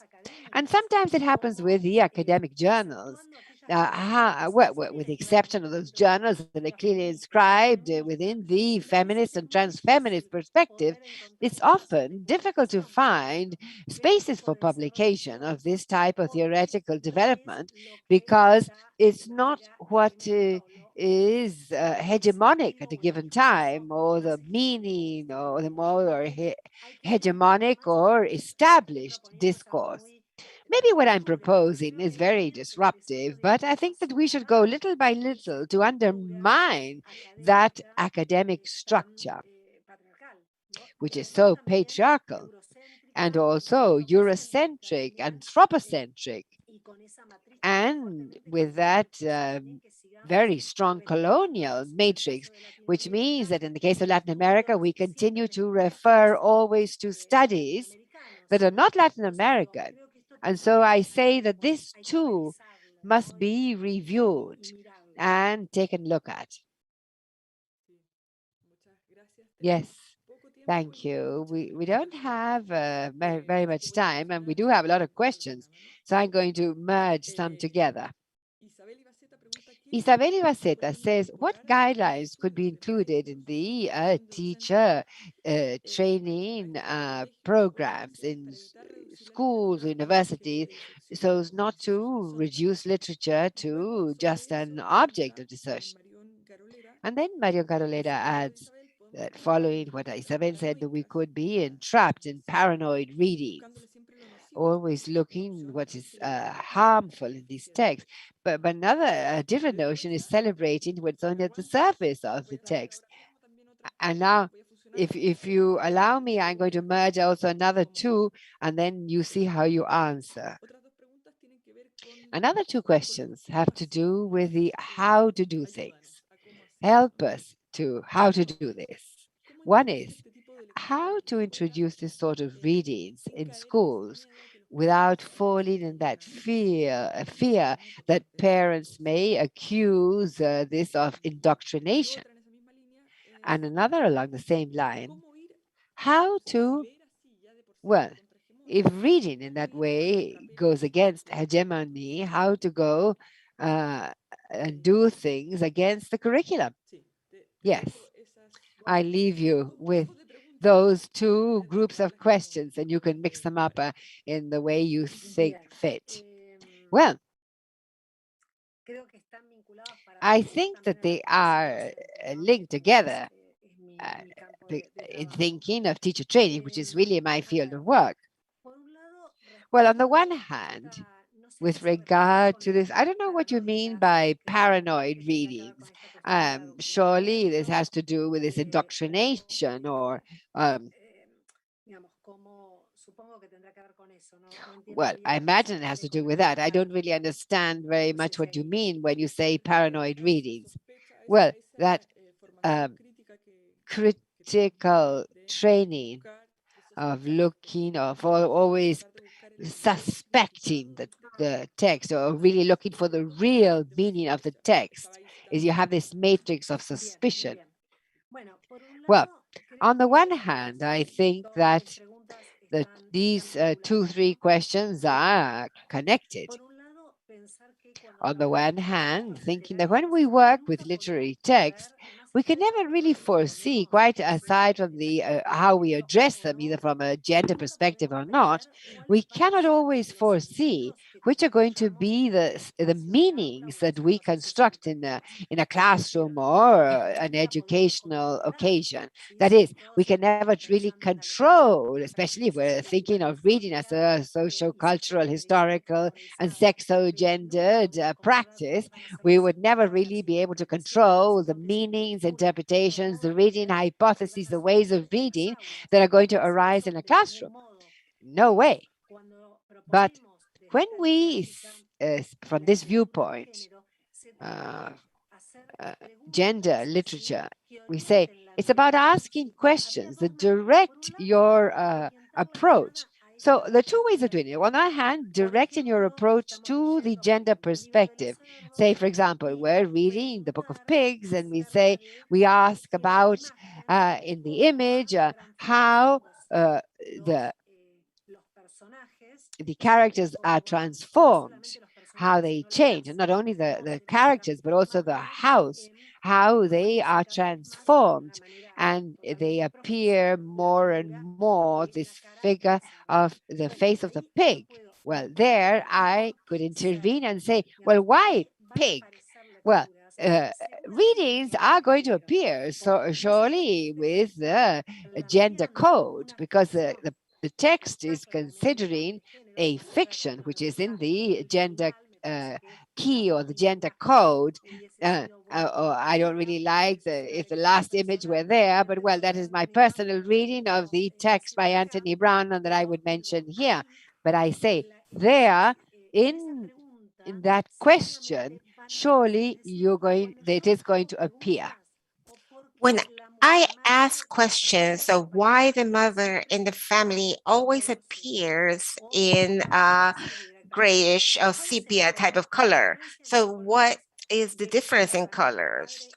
And sometimes it happens with the academic journals. With the exception of those journals that are clearly inscribed within the feminist and trans-feminist perspective, it's often difficult to find spaces for publication of this type of theoretical development because it's not what is hegemonic at a given time, or the meaning, or the more hegemonic or established discourse. Maybe what I'm proposing is very disruptive, but I think that we should go little by little to undermine that academic structure, which is so patriarchal and also Eurocentric, anthropocentric, and with that very strong colonial matrix, which means that in the case of Latin America, we continue to refer always to studies that are not Latin American. And so I say that this too must be reviewed and taken a look at. Yes. Thank you. We don't have very much time, and we do have a lot of questions. So I'm going to merge some together. Isabel Ibaceta says, what guidelines could be included in the teacher training programs in schools, universities, so as not to reduce literature to just an object of discussion? And then Mario Carolera adds that following what Isabel said, that we could be entrapped in paranoid readings, always looking what is harmful in these texts. But another different notion is celebrating what's only at the surface of the text. And now, if you allow me, I'm going to merge also another two, and then you see how you answer. Another two questions have to do with the how to do things. Help us to how to do this. One is how to introduce this sort of readings in schools without falling in that fear that parents may accuse this of indoctrination. And another along the same line, how to, well, if reading in that way goes against hegemony, how to go and do things against the curriculum. Yes, I leave you with those two groups of questions, and you can mix them up in the way you think fit. Well, I think that they are linked together in thinking of teacher training, which is really my field of work. Well, on the one hand, with regard to this, I don't know what you mean by paranoid readings. Surely this has to do with this indoctrination or well, I imagine it has to do with that. I don't really understand very much what you mean when you say paranoid readings. Well, that critical training of looking, of always suspecting the text or really looking for the real meaning of the text, is you have this matrix of suspicion. Well, on the one hand, I think that these three questions are connected. On the one hand, thinking that when we work with literary text, we can never really foresee, quite aside from the how we address them, either from a gender perspective or not, we cannot always foresee which are going to be the meanings that we construct in a classroom or an educational occasion. That is, we can never really control, especially if we're thinking of reading as a social, cultural, historical, and sexo-gendered practice, we would never really be able to control the meanings, interpretations, the reading hypotheses, the ways of reading that are going to arise in a classroom. No way. But when we, from this viewpoint, gender literature, we say it's about asking questions that direct your approach. So the two ways of doing it. On one hand, directing your approach to the gender perspective. Say, for example, we're reading the Book of Pigs, and we say, we ask about in the image how the characters are transformed, how they change, and not only the characters, but also the house, how they are transformed, and they appear more and more this figure of the face of the pig. Well, there I could intervene and say, well, why pig? Well, readings are going to appear, so surely with the gender code, because the text is considering a fiction, which is in the gender key or the gender code. Or I don't really like if the last image were there, but well, that is my personal reading of the text by Anthony Brown and that I would mention here. But I say there in that question, surely it is going to appear. When I ask questions of why the mother in the family always appears in a grayish or sepia type of color. So what is the difference in colors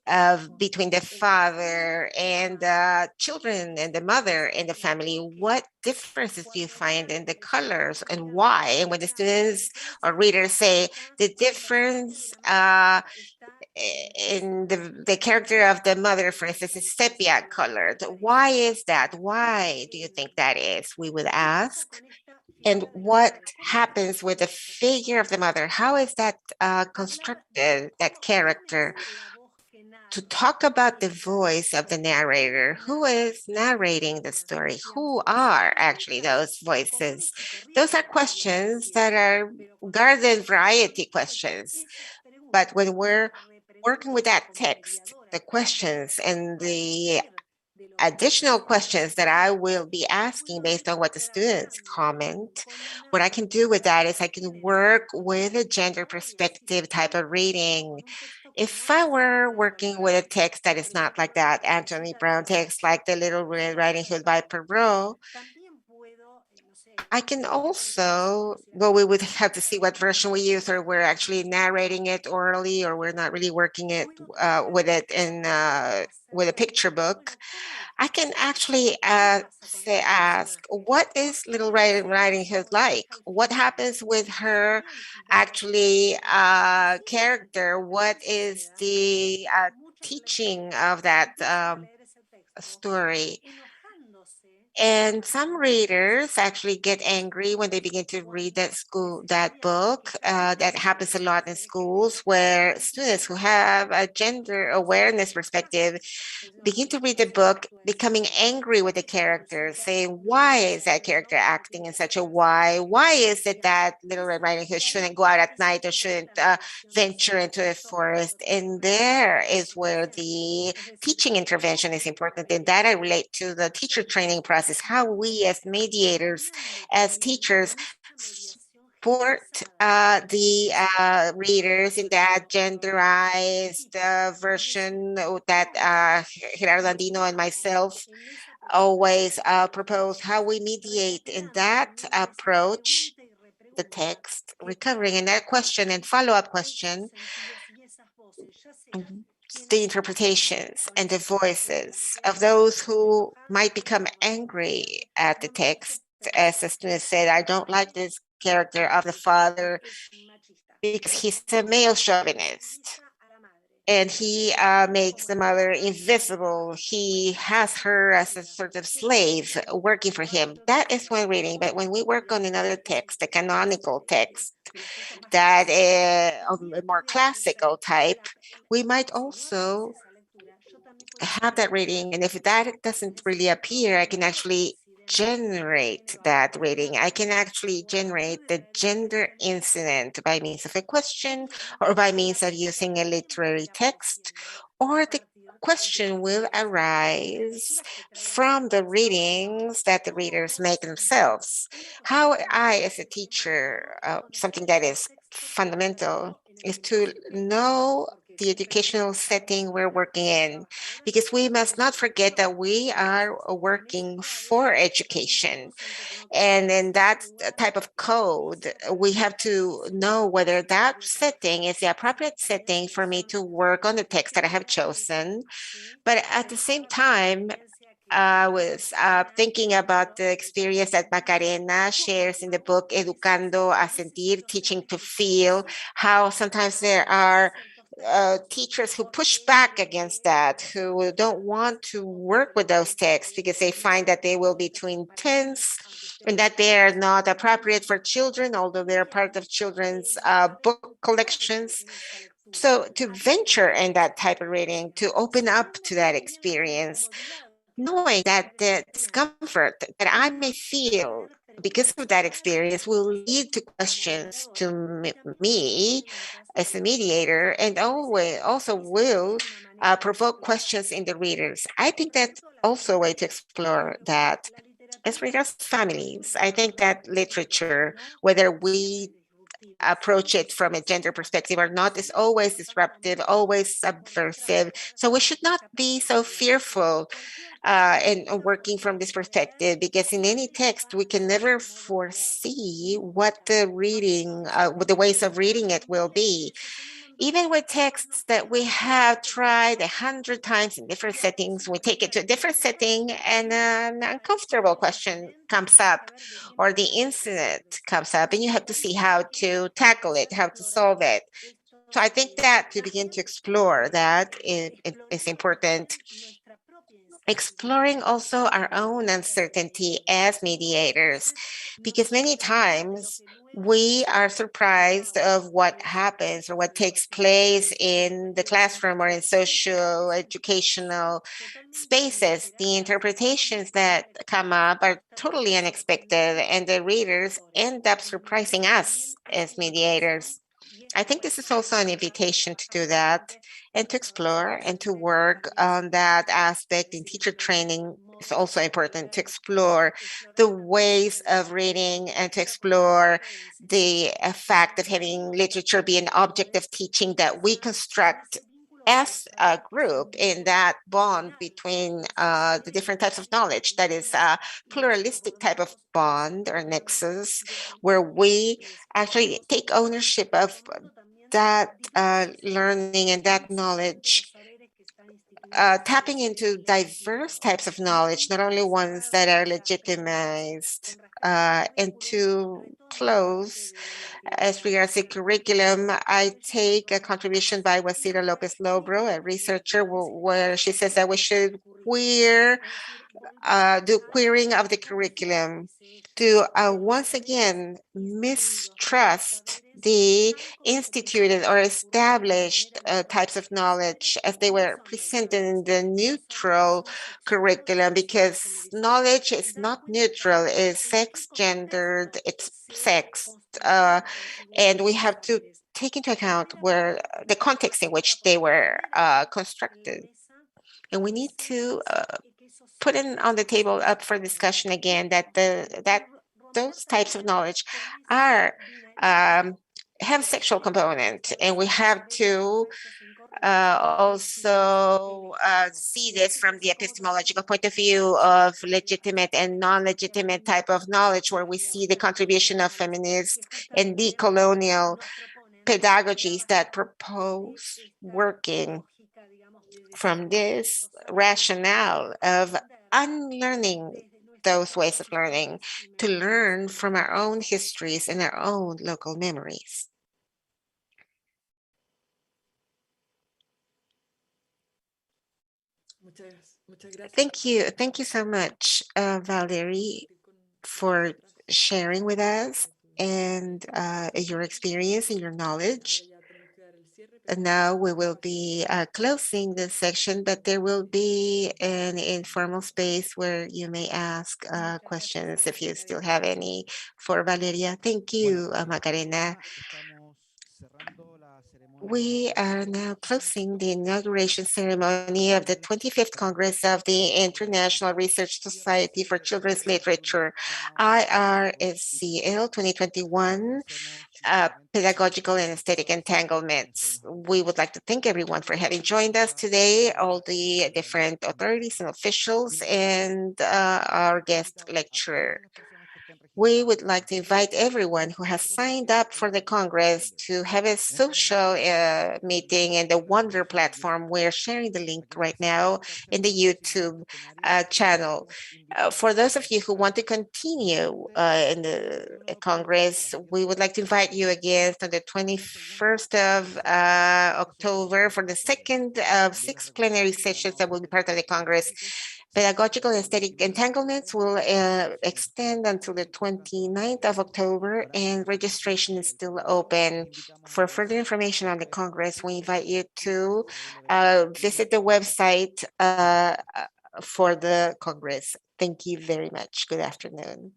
between the father and the children and the mother in the family? What differences do you find in the colors and why? And when the students or readers say the difference in the character of the mother, for instance, is sepia colored. Why is that? Why do you think that is? We would ask. And what happens with the figure of the mother? How is that constructed, that character? To talk about the voice of the narrator, who is narrating the story? Who are actually those voices? Those are questions that are garden variety questions. But when we're working with that text, the questions and the additional questions that I will be asking based on what the students comment, what I can do with that is I can work with a gender perspective type of reading. If I were working with a text that is not like that Anthony Brown text, like the Little Red Riding Hood by Perrault, I can also, well, we would have to see what version we use, or we're actually narrating it orally, or we're not really working it with it in with a picture book. I can actually ask, what is Little Riding Hood like? What happens with her actually character? What is the teaching of that story? And some readers actually get angry when they begin to read that book. That happens a lot in schools where students who have a gender awareness perspective begin to read the book, becoming angry with the character, saying, why is that character acting in such a way? Why is it that Little Red Riding Hood shouldn't go out at night or shouldn't venture into the forest? And there is where the teaching intervention is important. And that I relate to the teacher training process, how we as mediators, as teachers, support the readers in that genderized version that Gerardo Andino and myself always propose, how we mediate in that approach, the text, recovering in that question and follow-up question, the interpretations and the voices of those who might become angry at the text. As the student said, I don't like this character of the father because he's a male chauvinist and he makes the mother invisible. He has her as a sort of slave working for him. That is one reading. But when we work on another text, the canonical text, that of a more classical type, we might also have that reading. And if that doesn't really appear, I can actually generate that reading. I can actually generate the gender incident by means of a question or by means of using a literary text, or the question will arise from the readings that the readers make themselves. How I, as a teacher, something that is fundamental is to know the educational setting we're working in, because we must not forget that we are working for education. And in that type of code, we have to know whether that setting is the appropriate setting for me to work on the text that I have chosen. But at the same time, I was thinking about the experience that Macarena shares in the book Educando a Sentir, Teaching to Feel, how sometimes there are teachers who push back against that, who don't want to work with those texts because they find that they will be too intense and that they are not appropriate for children, although they're part of children's book collections. So to venture in that type of reading, to open up to that experience, knowing that the discomfort that I may feel because of that experience will lead to questions to me as a mediator, and always also will provoke questions in the readers. I think that's also a way to explore that. As regards families, I think that literature, whether we approach it from a gender perspective or not, is always disruptive, always subversive. So we should not be so fearful and working from this perspective, because in any text we can never foresee what the reading, what the ways of reading it will be. Even with texts that we have tried 100 times in different settings, we take it to a different setting and an uncomfortable question comes up, or the incident comes up, and you have to see how to tackle it, how to solve it. So I think that to begin to explore that is important. Exploring also our own uncertainty as mediators, because many times we are surprised of what happens or what takes place in the classroom or in social educational spaces. The interpretations that come up are totally unexpected, and the readers end up surprising us as mediators. I think this is also an invitation to do that and to explore and to work on that aspect in teacher training. It's also important to explore the ways of reading and to explore the fact of having literature be an object of teaching that we construct as a group in that bond between the different types of knowledge. That is a pluralistic type of bond or nexus where we actually take ownership of that learning and that knowledge, tapping into diverse types of knowledge, not only ones that are legitimized. And to close, as regards the curriculum, I take a contribution by Wasira Lopez Lobro, a researcher, where she says that we should do querying of the curriculum to once again mistrust the instituted or established types of knowledge as they were presented in the neutral curriculum, because knowledge is not neutral, it's sex gendered, it's sexed, and we have to take into account where the context in which they were constructed. And we need to put it on the table up for discussion again that those types of knowledge are have sexual component, and we have to also see this from the epistemological point of view of legitimate and non-legitimate type of knowledge, where we see the contribution of feminist and decolonial pedagogies that propose working from this rationale of unlearning those ways of learning to learn from our own histories and our own local memories. Thank you. Thank you so much, Valerie, for sharing with us and your experience and your knowledge. Now we will be closing this section, but there will be an informal space where you may ask questions if you still have any for Valeria. Thank you, Macarena. We are now closing the inauguration ceremony of the 25th Congress of the International Research Society for Children's Literature, IRSCL 2021. Pedagogical and aesthetic entanglements. We would like to thank everyone for having joined us today, all the different authorities and officials, and our guest lecturer. We would like to invite everyone who has signed up for the Congress to have a social meeting in the Wonder platform. We're sharing the link right now in the YouTube channel. For those of you who want to continue in the Congress, we would like to invite you again on the 21st of October for the second of 6 plenary sessions that will be part of the Congress. Pedagogical and aesthetic entanglements will extend until the 29th of October, and registration is still open. For further information on the Congress, we invite you to visit the website for the Congress. Thank you very much. Good afternoon.